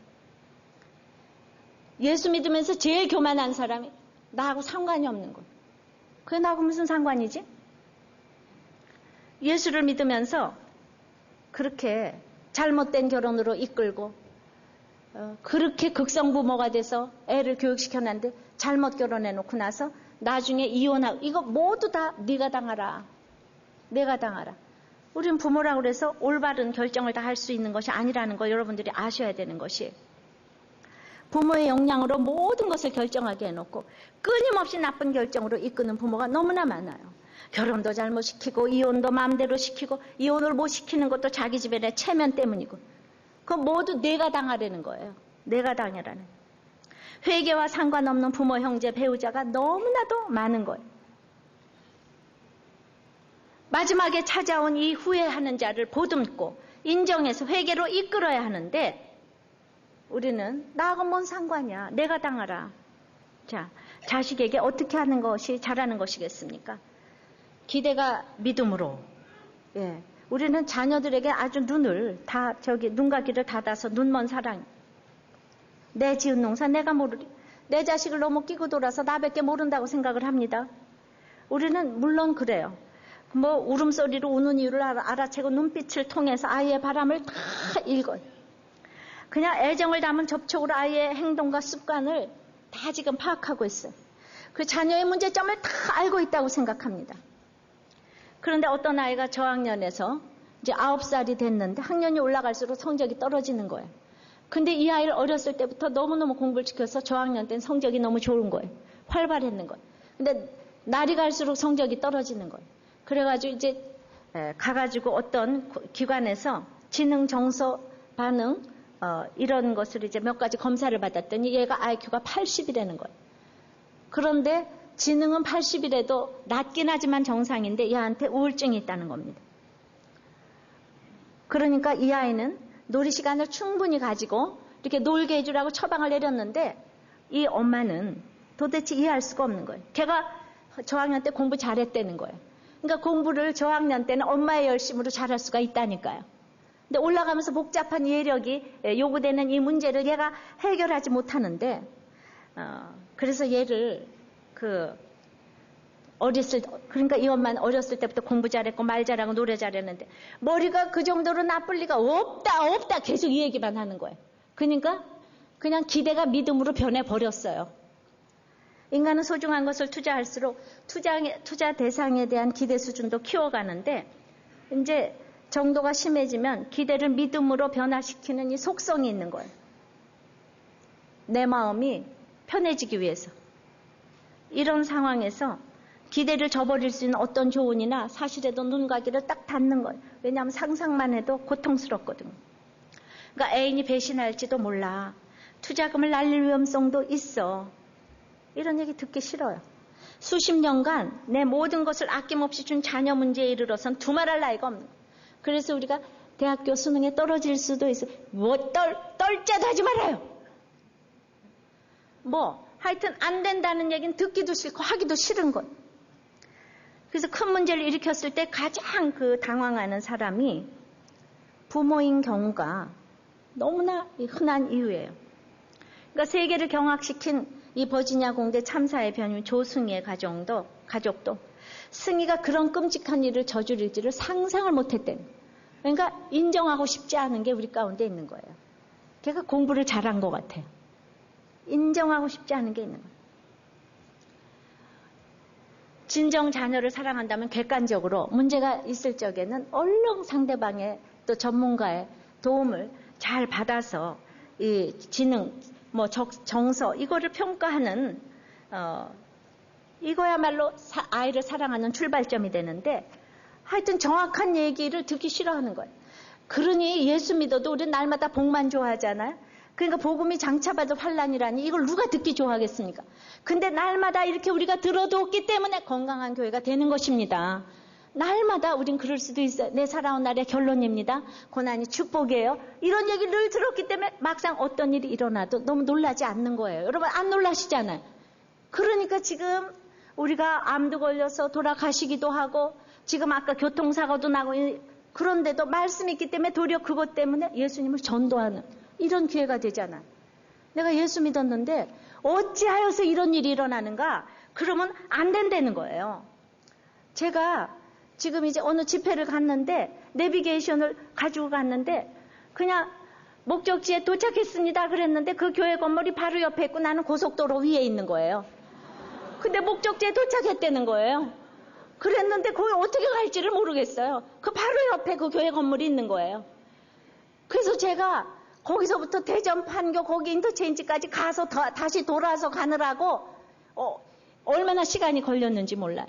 예수 믿으면서 제일 교만한 사람이 나하고 상관이 없는 거예요. 그게 나하고 무슨 상관이지? 예수를 믿으면서 그렇게 잘못된 결혼으로 이끌고 그렇게 극성부모가 돼서 애를 교육시켜놨는데 잘못 결혼해놓고 나서 나중에 이혼하고 이거 모두 다 네가 당하라. 내가 당하라. 우리는 부모라고 그래서 올바른 결정을 다 할 수 있는 것이 아니라는 거 여러분들이 아셔야 되는 것이 부모의 역량으로 모든 것을 결정하게 해놓고 끊임없이 나쁜 결정으로 이끄는 부모가 너무나 많아요. 결혼도 잘못시키고 이혼도 마음대로 시키고 이혼을 못 시키는 것도 자기 집에 내 체면 때문이고 그건 모두 내가 당하라는 거예요. 내가 당하라는. 회개와 상관없는 부모, 형제, 배우자가 너무나도 많은 거예요. 마지막에 찾아온 이 후회하는 자를 보듬고 인정해서 회개로 이끌어야 하는데 우리는 나하고 뭔 상관이야. 내가 당하라. 자, 자식에게 어떻게 하는 것이 잘하는 것이겠습니까? 기대가 믿음으로. 예, 우리는 자녀들에게 아주 눈을 다 눈과 귀를 닫아서 눈먼 사랑. 내 지은 농사 내가 모르리. 내 자식을 너무 끼고 돌아서 나밖에 모른다고 생각을 합니다. 우리는 물론 그래요. 뭐 울음소리로 우는 이유를 알아채고 눈빛을 통해서 아이의 바람을 다 읽어요. 그냥 애정을 담은 접촉으로 아이의 행동과 습관을 다 지금 파악하고 있어요. 그 자녀의 문제점을 다 알고 있다고 생각합니다. 그런데 어떤 아이가 저학년에서 이제 9살이 됐는데 학년이 올라갈수록 성적이 떨어지는 거예요. 근데 이 아이를 어렸을 때부터 너무너무 공부를 시켜서 저학년 때는 성적이 너무 좋은 거예요. 활발했는 거예요. 근데 날이 갈수록 성적이 떨어지는 거예요. 그래가지고 이제 가가지고 어떤 기관에서 지능, 정서, 반응 이런 것을 이제 몇 가지 검사를 받았더니 얘가 IQ가 80이라는 거예요. 그런데 지능은 80이라도 낮긴 하지만 정상인데 얘한테 우울증이 있다는 겁니다. 그러니까 이 아이는 놀이 시간을 충분히 가지고 이렇게 놀게 해주라고 처방을 내렸는데 이 엄마는 도대체 이해할 수가 없는 거예요. 걔가 저학년 때 공부 잘했다는 거예요. 그러니까 공부를 저학년 때는 엄마의 열심으로 잘할 수가 있다니까요. 근데 올라가면서 복잡한 이해력이 요구되는 이 문제를 얘가 해결하지 못하는데 그래서 얘를 그러니까 이 엄마는 어렸을 때부터 공부 잘했고 말 잘하고 노래 잘했는데 머리가 그 정도로 나쁠 리가 없다 계속 이 얘기만 하는 거예요. 그러니까 그냥 기대가 믿음으로 변해버렸어요. 인간은 소중한 것을 투자할수록 투자 대상에 대한 기대 수준도 키워가는데 이제 정도가 심해지면 기대를 믿음으로 변화시키는 이 속성이 있는 거예요. 내 마음이 편해지기 위해서. 이런 상황에서 기대를 저버릴 수 있는 어떤 조언이나 사실에도 눈가기를 딱 닫는 거예요. 왜냐하면 상상만 해도 고통스럽거든요. 그러니까 애인이 배신할지도 몰라. 투자금을 날릴 위험성도 있어. 이런 얘기 듣기 싫어요. 수십 년간 내 모든 것을 아낌없이 준 자녀 문제에 이르러선 두말할 나이가 없는 거예요. 그래서 우리가 대학교 수능에 떨어질 수도 있어요. 떨자도 하지 말아요. 하여튼 안 된다는 얘기는 듣기도 싫고 하기도 싫은 거예요. 그래서 큰 문제를 일으켰을 때 가장 당황하는 사람이 부모인 경우가 너무나 흔한 이유예요. 그러니까 세계를 경악시킨 이 버지니아 공대 참사의 변인 조승희의 가족도 승희가 그런 끔찍한 일을 저지를지를 상상을 못했대요. 그러니까 인정하고 싶지 않은 게 우리 가운데 있는 거예요. 걔가 공부를 잘한 것 같아요. 인정하고 싶지 않은 게 있는 거예요. 진정 자녀를 사랑한다면 객관적으로 문제가 있을 적에는 얼른 상대방의 또 전문가의 도움을 잘 받아서 이 지능, 정서 이거를 평가하는 이거야말로 아이를 사랑하는 출발점이 되는데 하여튼 정확한 얘기를 듣기 싫어하는 거예요. 그러니 예수 믿어도 우리 날마다 복만 좋아하잖아요. 그러니까 복음이 장차받을 환란이라니 이걸 누가 듣기 좋아하겠습니까? 근데 날마다 이렇게 우리가 들어두었기 때문에 건강한 교회가 되는 것입니다. 날마다 우린 그럴 수도 있어요. 내 살아온 날의 결론입니다. 고난이 축복이에요. 이런 얘기를 늘 들었기 때문에 막상 어떤 일이 일어나도 너무 놀라지 않는 거예요. 여러분 안 놀라시잖아요. 그러니까 지금 우리가 암도 걸려서 돌아가시기도 하고 지금 아까 교통사고도 나고 그런데도 말씀이 있기 때문에 도리어 그것 때문에 예수님을 전도하는 이런 기회가 되잖아요. 내가 예수 믿었는데 어찌하여서 이런 일이 일어나는가? 그러면 안 된다는 거예요. 제가 지금 이제 어느 집회를 갔는데 내비게이션을 가지고 갔는데 그냥 목적지에 도착했습니다 그랬는데 그 교회 건물이 바로 옆에 있고 나는 고속도로 위에 있는 거예요. 근데 목적지에 도착했다는 거예요. 그랬는데 거기 어떻게 갈지를 모르겠어요. 그 바로 옆에 그 교회 건물이 있는 거예요. 그래서 제가 거기서부터 대전 판교 거기 인터체인지까지 가서 다시 돌아서 가느라고 얼마나 시간이 걸렸는지 몰라요.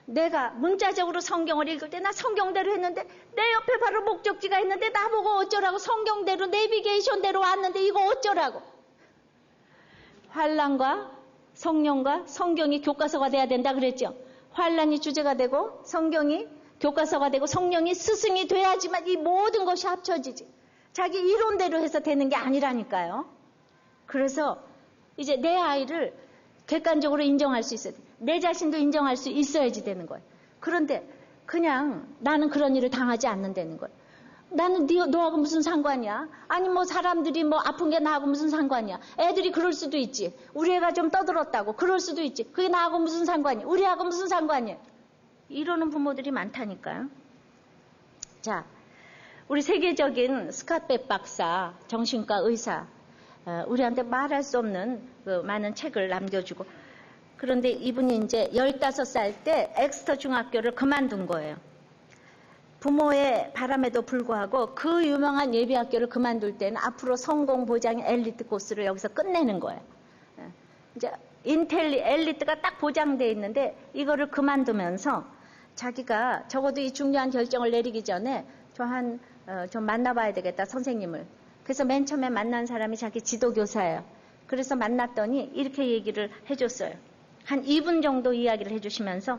내가 문자적으로 성경을 읽을 때 나 성경대로 했는데 내 옆에 바로 목적지가 있는데 나보고 어쩌라고 성경대로 내비게이션대로 왔는데 이거 어쩌라고. 환란과 성령과 성경이 교과서가 돼야 된다 그랬죠. 환란이 주제가 되고 성경이 교과서가 되고 성령이 스승이 돼야지만 이 모든 것이 합쳐지지. 자기 이론대로 해서 되는 게 아니라니까요. 그래서 이제 내 아이를 객관적으로 인정할 수 있어야 돼. 내 자신도 인정할 수 있어야지 되는 거예요. 그런데 그냥 나는 그런 일을 당하지 않는다는 거예요. 나는 너하고 무슨 상관이야? 아니 사람들이 아픈 게 나하고 무슨 상관이야? 애들이 그럴 수도 있지. 우리 애가 좀 떠들었다고 그럴 수도 있지. 그게 나하고 무슨 상관이야? 우리 애하고 무슨 상관이야? 이러는 부모들이 많다니까요. 자, 우리 세계적인 스캇백 박사, 정신과 의사, 우리한테 말할 수 없는 그 많은 책을 남겨주고, 그런데 이분이 이제 15살 때 엑스터 중학교를 그만둔 거예요. 부모의 바람에도 불구하고 그 유명한 예비학교를 그만둘 때는 앞으로 성공 보장의 엘리트 코스를 여기서 끝내는 거예요. 이제 엘리트가 딱 보장돼 있는데 이거를 그만두면서 자기가 적어도 이 중요한 결정을 내리기 전에 좀 만나봐야 되겠다, 선생님을. 그래서 맨 처음에 만난 사람이 자기 지도교사예요. 그래서 만났더니 이렇게 얘기를 해줬어요. 한 2분 정도 이야기를 해주시면서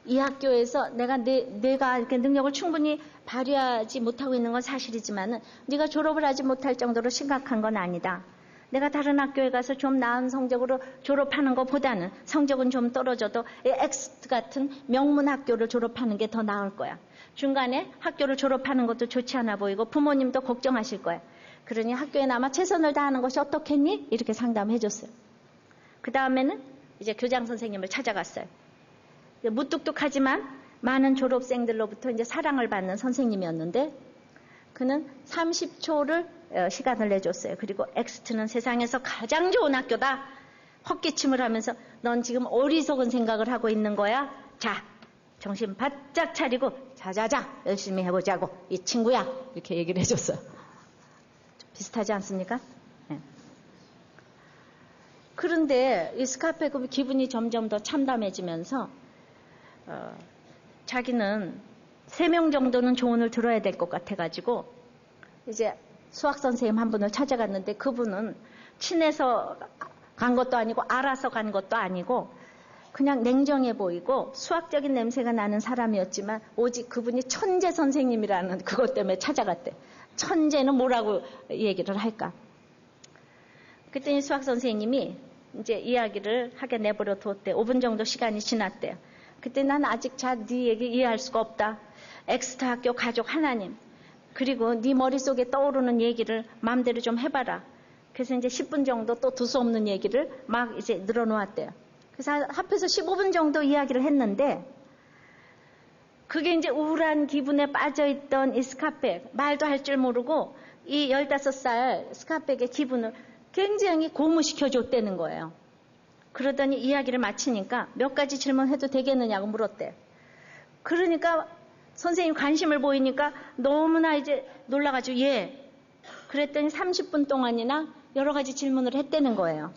이 학교에서 내가 이렇게 능력을 충분히 발휘하지 못하고 있는 건 사실이지만은 네가 졸업을 하지 못할 정도로 심각한 건 아니다. 내가 다른 학교에 가서 좀 나은 성적으로 졸업하는 것보다는 성적은 좀 떨어져도 엑스트 같은 명문 학교를 졸업하는 게 더 나을 거야. 중간에 학교를 졸업하는 것도 좋지 않아 보이고 부모님도 걱정하실 거야. 그러니 학교에 남아 최선을 다하는 것이 어떻겠니? 이렇게 상담해 줬어요. 그 다음에는 이제 교장 선생님을 찾아갔어요. 무뚝뚝하지만 많은 졸업생들로부터 이제 사랑을 받는 선생님이었는데 그는 30초를 시간을 내줬어요. 그리고 엑스트는 세상에서 가장 좋은 학교다. 헛기침을 하면서 넌 지금 어리석은 생각을 하고 있는 거야. 자, 정신 바짝 차리고 자자자 열심히 해보자고 이 친구야. 이렇게 얘기를 해줬어요. 비슷하지 않습니까? 네. 그런데 이 스카페급이 기분이 점점 더 참담해지면서 자기는 3명 정도는 조언을 들어야 될 것 같아가지고 이제 수학 선생님 한 분을 찾아갔는데 그분은 친해서 간 것도 아니고 알아서 간 것도 아니고 그냥 냉정해 보이고 수학적인 냄새가 나는 사람이었지만 오직 그분이 천재 선생님이라는 그것 때문에 찾아갔대. 천재는 뭐라고 얘기를 할까? 그랬더니 수학 선생님이 이제 이야기를 하게 내버려 뒀대. 5분 정도 시간이 지났대요. 그때 난 아직 네 얘기 이해할 수가 없다. 엑스트 학교 가족 하나님 그리고 네 머릿속에 떠오르는 얘기를 마음대로 좀 해봐라. 그래서 이제 10분 정도 또 두서 없는 얘기를 막 이제 늘어놓았대요. 그래서 합해서 15분 정도 이야기를 했는데 그게 이제 우울한 기분에 빠져있던 이 스카펙 말도 할 줄 모르고 이 15살 스카펙의 기분을 굉장히 고무시켜줬다는 거예요. 그러더니 이야기를 마치니까 몇 가지 질문해도 되겠느냐고 물었대. 그러니까 선생님 관심을 보이니까 너무나 이제 놀라가지고 예. 그랬더니 30분 동안이나 여러 가지 질문을 했다는 거예요.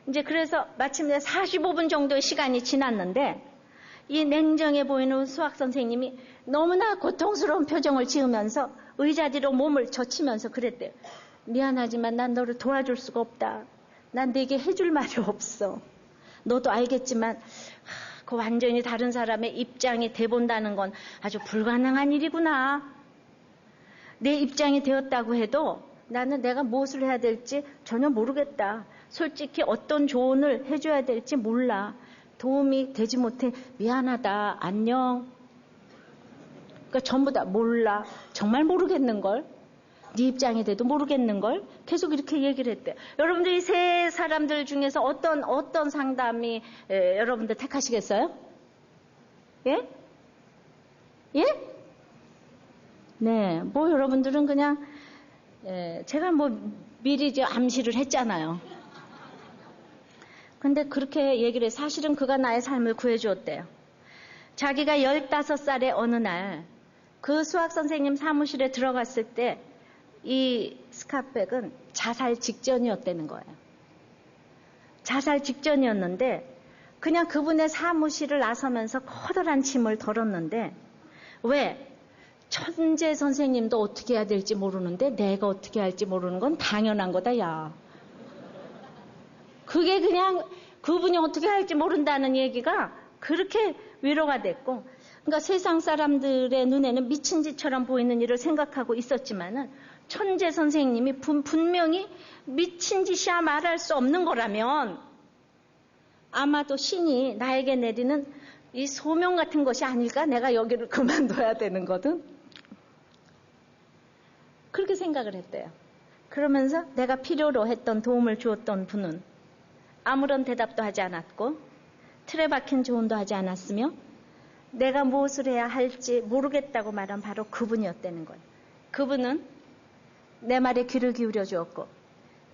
이제 그래서 마침내 45분 정도의 시간이 지났는데 이 냉정해 보이는 수학 선생님이 너무나 고통스러운 표정을 지으면서 의자 뒤로 몸을 젖히면서 그랬대요. 미안하지만 난 너를 도와줄 수가 없다. 난 내게 해줄 말이 없어. 너도 알겠지만 그 완전히 다른 사람의 입장이 돼본다는 건 아주 불가능한 일이구나. 내 입장이 되었다고 해도 나는 내가 무엇을 해야 될지 전혀 모르겠다. 솔직히 어떤 조언을 해줘야 될지 몰라. 도움이 되지 못해 미안하다. 안녕. 그러니까 전부 다 몰라. 정말 모르겠는걸. 네 입장이 돼도 모르겠는걸. 계속 이렇게 얘기를 했대요. 여러분들 이 세 사람들 중에서 어떤 상담이 여러분들 택하시겠어요? 예? 예? 네, 뭐 여러분들은 그냥 제가 뭐 미리 암시를 했잖아요. 근데 그렇게 얘기를 해서 사실은 그가 나의 삶을 구해주었대요. 자기가 15살의 어느 날 그 수학 선생님 사무실에 들어갔을 때 이 스카펙은 자살 직전이었다는 거예요. 자살 직전이었는데 그냥 그분의 사무실을 나서면서 커다란 짐을 덜었는데 왜? 천재 선생님도 어떻게 해야 될지 모르는데 내가 어떻게 할지 모르는 건 당연한 거다, 야. 그게 그냥 그분이 어떻게 할지 모른다는 얘기가 그렇게 위로가 됐고, 그러니까 세상 사람들의 눈에는 미친 짓처럼 보이는 일을 생각하고 있었지만은 천재 선생님이 분명히 미친 짓이야 말할 수 없는 거라면 아마도 신이 나에게 내리는 이 소명 같은 것이 아닐까? 내가 여기를 그만둬야 되는 거든. 그렇게 생각을 했대요. 그러면서 내가 필요로 했던 도움을 주었던 분은 아무런 대답도 하지 않았고 틀에 박힌 조언도 하지 않았으며 내가 무엇을 해야 할지 모르겠다고 말한 바로 그분이었다는 거예요. 그분은 내 말에 귀를 기울여 주었고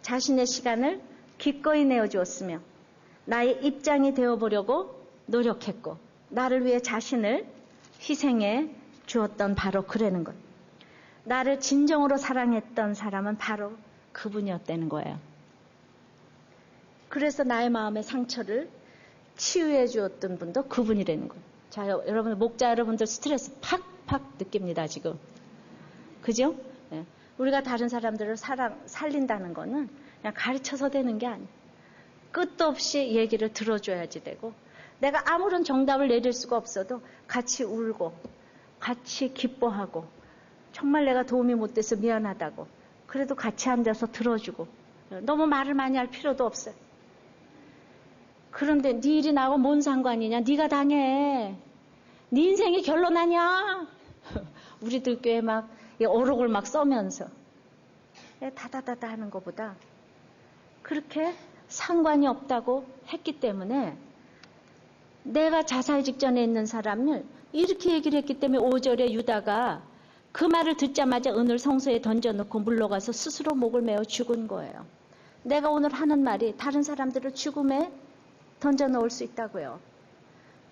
자신의 시간을 기꺼이 내어주었으며 나의 입장이 되어보려고 노력했고 나를 위해 자신을 희생해 주었던 바로 그라는 것. 나를 진정으로 사랑했던 사람은 바로 그분이었다는 거예요. 그래서 나의 마음의 상처를 치유해 주었던 분도 그분이라는 거예요. 자, 여러분, 목자 여러분들 스트레스 팍팍 느낍니다, 지금. 그죠? 네. 우리가 다른 사람들을 살린다는 거는 그냥 가르쳐서 되는 게 아니에요. 끝도 없이 얘기를 들어줘야지 되고, 내가 아무런 정답을 내릴 수가 없어도 같이 울고, 같이 기뻐하고, 정말 내가 도움이 못 돼서 미안하다고, 그래도 같이 앉아서 들어주고, 너무 말을 많이 할 필요도 없어요. 그런데 네 일이 나하고 뭔 상관이냐? 네가 당해. 네 인생이 결론하냐? 우리들 교회 막 어록을 막 써면서 다다다다 하는 것보다 그렇게 상관이 없다고 했기 때문에 내가 자살 직전에 있는 사람을 이렇게 얘기를 했기 때문에 5절에 유다가 그 말을 듣자마자 은을 성소에 던져놓고 물러가서 스스로 목을 메어 죽은 거예요. 내가 오늘 하는 말이 다른 사람들을 죽음에 던져놓을 수 있다고요.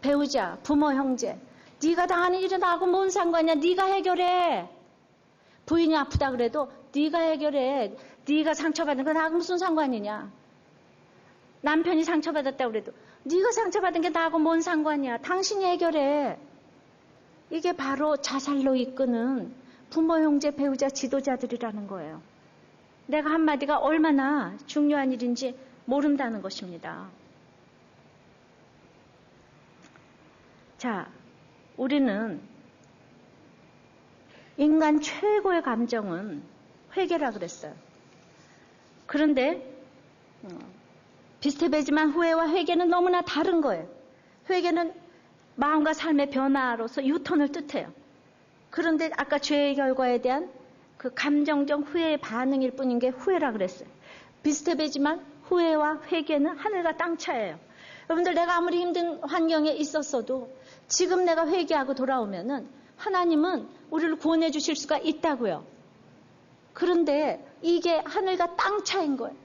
배우자, 부모, 형제, 네가 당하는 일은 나하고 뭔 상관이야? 네가 해결해. 부인이 아프다 그래도 네가 해결해. 네가 상처받은 건 나하고 무슨 상관이냐? 남편이 상처받았다 그래도 네가 상처받은 게 나하고 뭔 상관이야? 당신이 해결해. 이게 바로 자살로 이끄는 부모, 형제, 배우자, 지도자들이라는 거예요. 내가 한마디가 얼마나 중요한 일인지 모른다는 것입니다. 자, 우리는 인간 최고의 감정은 회개라 그랬어요. 그런데 비슷해 보이지만 후회와 회개는 너무나 다른 거예요. 회개는 마음과 삶의 변화로서 유턴을 뜻해요. 그런데 아까 죄의 결과에 대한 그 감정적 후회의 반응일 뿐인 게 후회라 그랬어요. 비슷해 보이지만 후회와 회개는 하늘과 땅 차이예요. 여러분들, 내가 아무리 힘든 환경에 있었어도 지금 내가 회개하고 돌아오면은 하나님은 우리를 구원해 주실 수가 있다고요. 그런데 이게 하늘과 땅 차이인 거예요.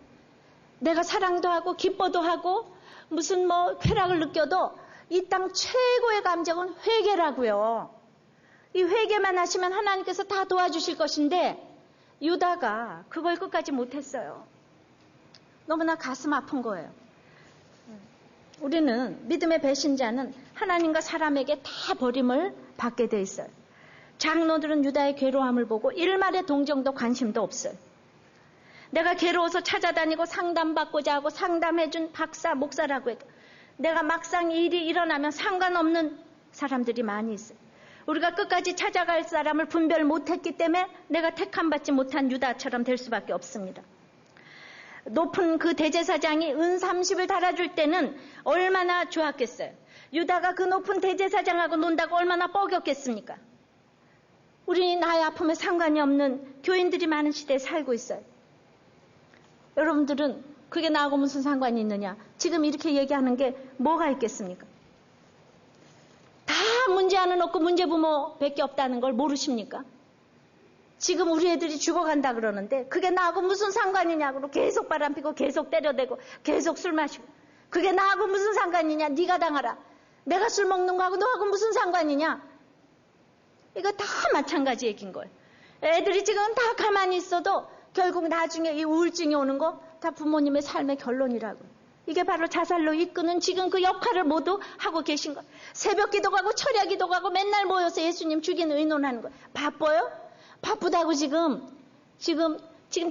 내가 사랑도 하고 기뻐도 하고 무슨 쾌락을 느껴도 이 땅 최고의 감정은 회개라고요. 이 회개만 하시면 하나님께서 다 도와주실 것인데 유다가 그걸 끝까지 못했어요. 너무나 가슴 아픈 거예요. 우리는 믿음의 배신자는 하나님과 사람에게 다 버림을 받게 돼 있어요. 장로들은 유다의 괴로움을 보고 일말의 동정도 관심도 없어요. 내가 괴로워서 찾아다니고 상담받고자 하고 상담해준 박사, 목사라고 해도 내가 막상 일이 일어나면 상관없는 사람들이 많이 있어요. 우리가 끝까지 찾아갈 사람을 분별 못했기 때문에 내가 택함받지 못한 유다처럼 될 수밖에 없습니다. 높은 그 대제사장이 은 30을 달아줄 때는 얼마나 좋았겠어요. 유다가 그 높은 대제사장하고 논다고 얼마나 뻐겼겠습니까? 우리 나의 아픔에 상관이 없는 교인들이 많은 시대에 살고 있어요. 여러분들은 그게 나하고 무슨 상관이 있느냐? 지금 이렇게 얘기하는 게 뭐가 있겠습니까? 다 문제 하나 없고 문제 부모밖에 없다는 걸 모르십니까? 지금 우리 애들이 죽어간다 그러는데 그게 나하고 무슨 상관이냐고 계속 바람피고 계속 때려대고 계속 술 마시고 그게 나하고 무슨 상관이냐? 네가 당하라. 내가 술 먹는 거하고 너하고 무슨 상관이냐? 이거 다 마찬가지 얘기인 거예요. 애들이 지금 다 가만히 있어도 결국 나중에 이 우울증이 오는 거 다 부모님의 삶의 결론이라고. 이게 바로 자살로 이끄는 지금 그 역할을 모두 하고 계신 거예요. 새벽 기도 가고 철야 기도 가고 맨날 모여서 예수님 죽이는 의논하는 거예요. 바빠요? 바쁘다고 지금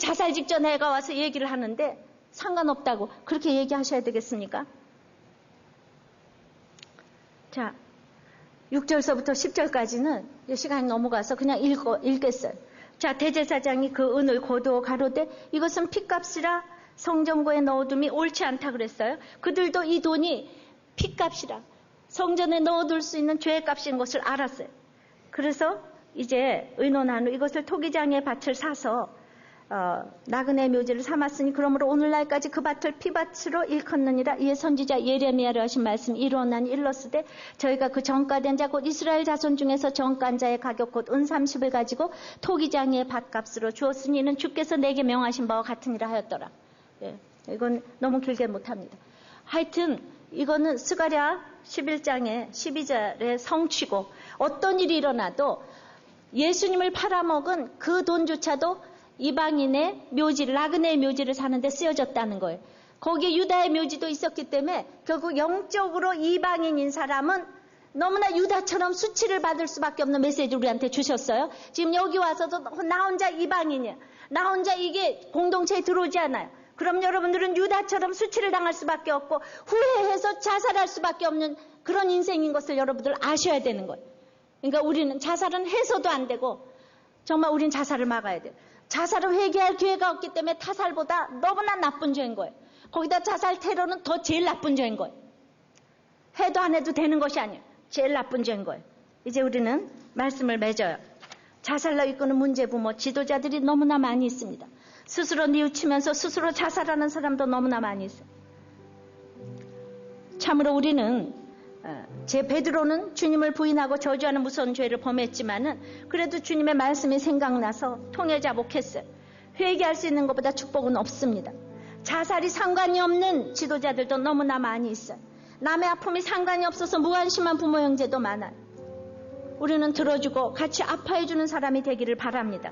자살 직전에 애가 와서 얘기를 하는데 상관없다고 그렇게 얘기하셔야 되겠습니까? 자, 6절서부터 10절까지는 시간이 넘어가서 그냥 읽겠어요. 자, 대제사장이 그 은을 거두어 가로되 이것은 핏값이라 성전고에 넣어둠이 옳지 않다 그랬어요. 그들도 이 돈이 핏값이라 성전에 넣어둘 수 있는 죄값인 것을 알았어요. 그래서 이제 의논한 후 이것을 토기장의 밭을 사서 나그네 묘지를 삼았으니 그러므로 오늘날까지 그 밭을 피밭으로 일컫느니라. 이에 선지자 예레미야로 하신 말씀이 이루어나니 일렀으되 저희가 그 정가된 자 곧 이스라엘 자손 중에서 정가한 자의 가격 곧 은 30을 가지고 토기장의 밭값으로 주었으니 이는 주께서 내게 명하신 바와 같으니라 하였더라. 예, 이건 너무 길게 못합니다. 하여튼 이거는 스가랴 11장의 12절의 성취고 어떤 일이 일어나도 예수님을 팔아먹은 그 돈조차도 이방인의 묘지를 나그네의 묘지를 사는데 쓰여졌다는 거예요. 거기에 유다의 묘지도 있었기 때문에 결국 영적으로 이방인인 사람은 너무나 유다처럼 수치를 받을 수밖에 없는 메시지를 우리한테 주셨어요. 지금 여기 와서도 나 혼자 이방인이야. 나 혼자 이게 공동체에 들어오지 않아요. 그럼 여러분들은 유다처럼 수치를 당할 수밖에 없고 후회해서 자살할 수밖에 없는 그런 인생인 것을 여러분들 아셔야 되는 거예요. 그러니까 우리는 자살은 해서도 안 되고 정말 우린 자살을 막아야 돼요. 자살을 회개할 기회가 없기 때문에 타살보다 너무나 나쁜 죄인 거예요. 거기다 자살 테러는 더 제일 나쁜 죄인 거예요. 해도 안 해도 되는 것이 아니에요. 제일 나쁜 죄인 거예요. 이제 우리는 말씀을 맺어요. 자살로 이끄는 문제 부모 지도자들이 너무나 많이 있습니다. 스스로 뉘우치면서 스스로 자살하는 사람도 너무나 많이 있어요. 참으로 우리는 제 베드로는 주님을 부인하고 저주하는 무서운 죄를 범했지만은 그래도 주님의 말씀이 생각나서 통해 자복했어요. 회개할 수 있는 것보다 축복은 없습니다. 자살이 상관이 없는 지도자들도 너무나 많이 있어요. 남의 아픔이 상관이 없어서 무관심한 부모 형제도 많아요. 우리는 들어주고 같이 아파해주는 사람이 되기를 바랍니다.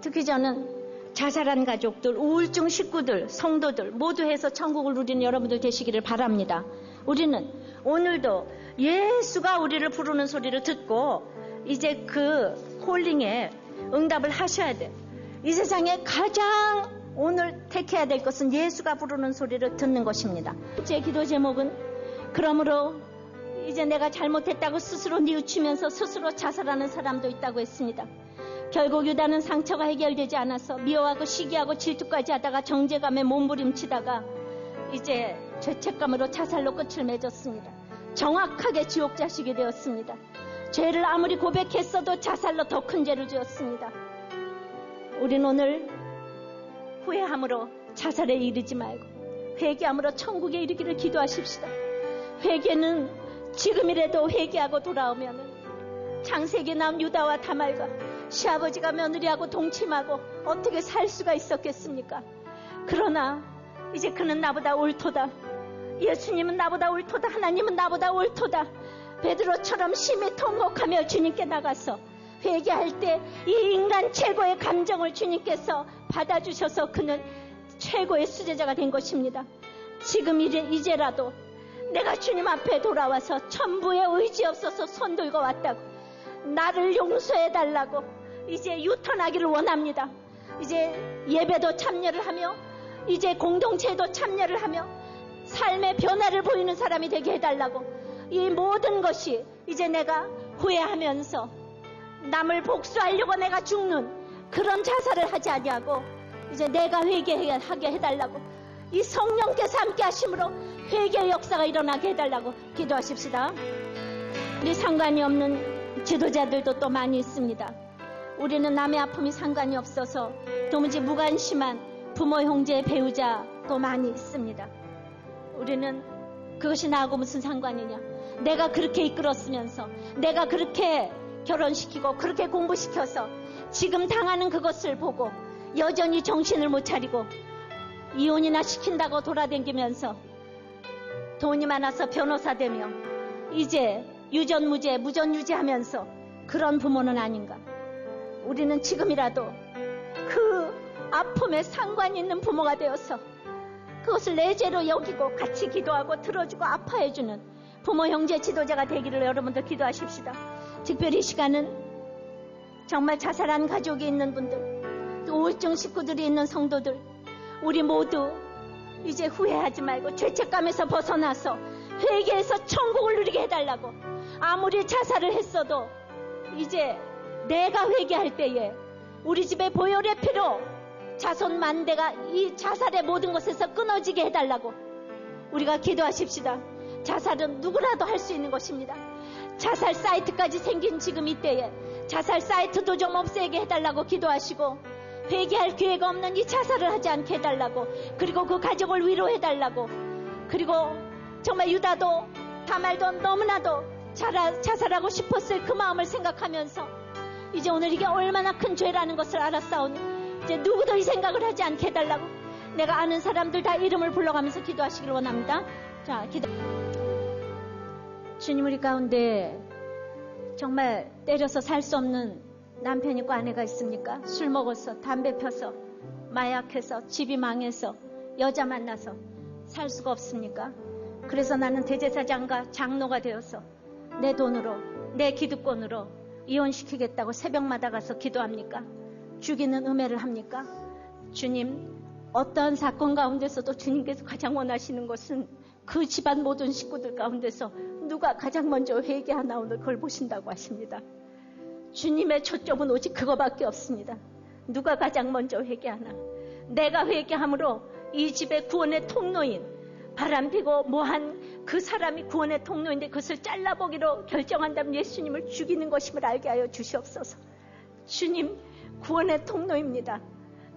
특히 저는 자살한 가족들, 우울증 식구들, 성도들 모두 해서 천국을 누리는 여러분들 되시기를 바랍니다. 우리는 오늘도 예수가 우리를 부르는 소리를 듣고 이제 그 콜링에 응답을 하셔야 돼요. 이 세상에 가장 오늘 택해야 될 것은 예수가 부르는 소리를 듣는 것입니다. 제 기도 제목은 그러므로 이제 내가 잘못했다고 스스로 뉘우치면서 스스로 자살하는 사람도 있다고 했습니다. 결국 유다는 상처가 해결되지 않아서 미워하고 시기하고 질투까지 하다가 정죄감에 몸부림치다가 이제 죄책감으로 자살로 끝을 맺었습니다. 정확하게 지옥 자식이 되었습니다. 죄를 아무리 고백했어도 자살로 더 큰 죄를 지었습니다. 우린 오늘 후회함으로 자살에 이르지 말고 회개함으로 천국에 이르기를 기도하십시다. 회개는 지금이라도 회개하고 돌아오면 창세기에 나온 유다와 다말과 시아버지가 며느리하고 동침하고 어떻게 살 수가 있었겠습니까? 그러나 이제 그는 나보다 옳도다. 예수님은 나보다 옳도다. 하나님은 나보다 옳도다. 베드로처럼 심히 통곡하며 주님께 나가서 회개할 때 이 인간 최고의 감정을 주님께서 받아주셔서 그는 최고의 수제자가 된 것입니다. 지금 이제라도 내가 주님 앞에 돌아와서 천부의 의지 없어서 손 들고 왔다고 나를 용서해달라고 이제 유턴하기를 원합니다. 이제 예배도 참여를 하며 이제 공동체도 참여를 하며 삶의 변화를 보이는 사람이 되게 해달라고 이 모든 것이 이제 내가 후회하면서 남을 복수하려고 내가 죽는 그런 자살을 하지 아니하고 이제 내가 회개하게 해달라고 이 성령께서 함께 하심으로 회개의 역사가 일어나게 해달라고 기도하십시다. 우리 상관이 없는 지도자들도 또 많이 있습니다. 우리는 남의 아픔이 상관이 없어서 도무지 무관심한 부모, 형제, 배우자도 많이 있습니다. 우리는 그것이 나하고 무슨 상관이냐. 내가 그렇게 이끌었으면서 내가 그렇게 결혼시키고 그렇게 공부시켜서 지금 당하는 그것을 보고 여전히 정신을 못 차리고 이혼이나 시킨다고 돌아다니면서 돈이 많아서 변호사 되며 이제 유전무죄, 무전유죄하면서 그런 부모는 아닌가. 우리는 지금이라도 그 아픔에 상관이 있는 부모가 되어서 그것을 내 죄로 여기고 같이 기도하고 들어주고 아파해주는 부모, 형제, 지도자가 되기를 여러분들 기도하십시다. 특별히 이 시간은 정말 자살한 가족이 있는 분들, 또 우울증 식구들이 있는 성도들, 우리 모두 이제 후회하지 말고 죄책감에서 벗어나서 회개해서 천국을 누리게 해달라고. 아무리 자살을 했어도 이제 내가 회개할 때에 우리 집의 보혈의 피로 자손 만대가 이 자살의 모든 것에서 끊어지게 해달라고 우리가 기도하십시다. 자살은 누구라도 할 수 있는 것입니다. 자살 사이트까지 생긴 지금 이때에 자살 사이트도 좀 없애게 해달라고 기도하시고 회개할 기회가 없는 이 자살을 하지 않게 해달라고, 그리고 그 가족을 위로해달라고, 그리고 정말 유다도 다말도 너무나도 자살하고 싶었을 그 마음을 생각하면서 이제 오늘 이게 얼마나 큰 죄라는 것을 알았사오니 이제 누구도 이 생각을 하지 않게 해달라고, 내가 아는 사람들 다 이름을 불러가면서 기도하시길 원합니다. 자, 기도. 주님, 우리 가운데 정말 때려서 살 수 없는 남편 있고 아내가 있습니까? 술 먹어서, 담배 펴서, 마약해서, 집이 망해서, 여자 만나서 살 수가 없습니까? 그래서 나는 대제사장과 장로가 되어서 내 돈으로, 내 기득권으로 이혼시키겠다고 새벽마다 가서 기도합니까? 죽이는 음해를 합니까? 주님, 어떠한 사건 가운데서도 주님께서 가장 원하시는 것은 그 집안 모든 식구들 가운데서 누가 가장 먼저 회개하나 오늘 그걸 보신다고 하십니다. 주님의 초점은 오직 그거밖에 없습니다. 누가 가장 먼저 회개하나. 내가 회개함으로 이 집의 구원의 통로인, 바람피고 뭐한 그 사람이 구원의 통로인데 그것을 잘라보기로 결정한다면 예수님을 죽이는 것임을 알게 하여 주시옵소서. 주님, 구원의 통로입니다.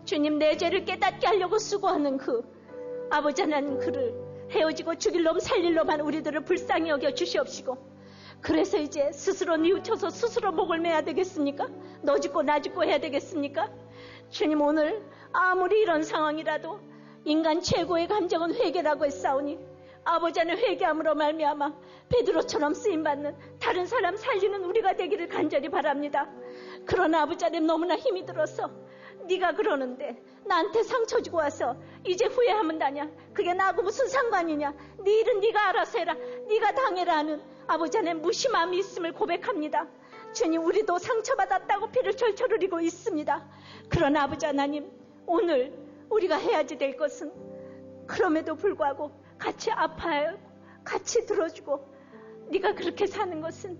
주님, 내 죄를 깨닫게 하려고 수고하는 그 아버지 하나님, 그를 헤어지고 죽일 놈 살릴 놈한 우리들을 불쌍히 여겨 주시옵시고, 그래서 이제 스스로 뉘우쳐서 스스로 목을 매야 되겠습니까? 너 죽고 나 죽고 해야 되겠습니까? 주님, 오늘 아무리 이런 상황이라도 인간 최고의 감정은 회개라고 했사오니 아버지 안에 회개함으로 말미암아 베드로처럼 쓰임받는 다른 사람 살리는 우리가 되기를 간절히 바랍니다. 그러나 아버지 안에 너무나 힘이 들어서 네가 그러는데 나한테 상처 주고 와서 이제 후회하면 다냐? 그게 나하고 무슨 상관이냐? 네 일은 네가 알아서 해라. 네가 당해라 하는 아버지 안에 무심함이 있음을 고백합니다. 주님, 우리도 상처받았다고 피를 철철 흘리고 있습니다. 그러나 아버지 하나님, 오늘 우리가 해야지 될 것은 그럼에도 불구하고 같이 아파하고 같이 들어주고, 네가 그렇게 사는 것은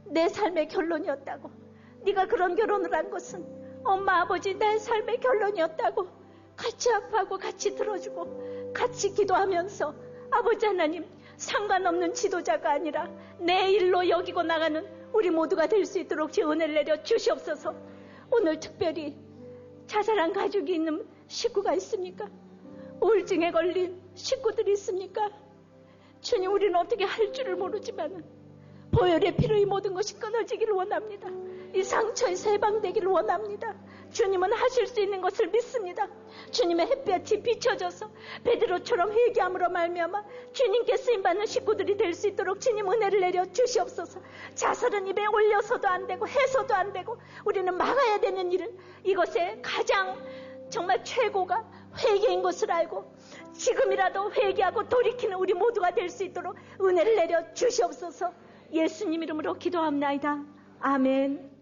내 삶의 결론이었다고, 네가 그런 결혼을 한 것은 엄마 아버지 내 삶의 결론이었다고 같이 아파하고 같이 들어주고 같이 기도하면서 아버지 하나님, 상관없는 지도자가 아니라 내 일로 여기고 나가는 우리 모두가 될 수 있도록 제 은혜를 내려 주시옵소서. 오늘 특별히 자살한 가족이 있는 식구가 있습니까? 우울증에 걸린 식구들이 있습니까? 주님, 우리는 어떻게 할 줄을 모르지만 보혈의 피로 이 모든 것이 끊어지기를 원합니다. 이 상처에서 해방되기를 원합니다. 주님은 하실 수 있는 것을 믿습니다. 주님의 햇볕이 비춰져서 베드로처럼 회개함으로 말미암아 주님께 쓰임받는 식구들이 될 수 있도록 주님 은혜를 내려 주시옵소서. 자살은 입에 올려서도 안 되고 해서도 안 되고 우리는 막아야 되는 일을, 이것에 가장 정말 최고가 회개인 것을 알고 지금이라도 회개하고 돌이키는 우리 모두가 될 수 있도록 은혜를 내려 주시옵소서. 예수님 이름으로 기도합나이다. 아멘.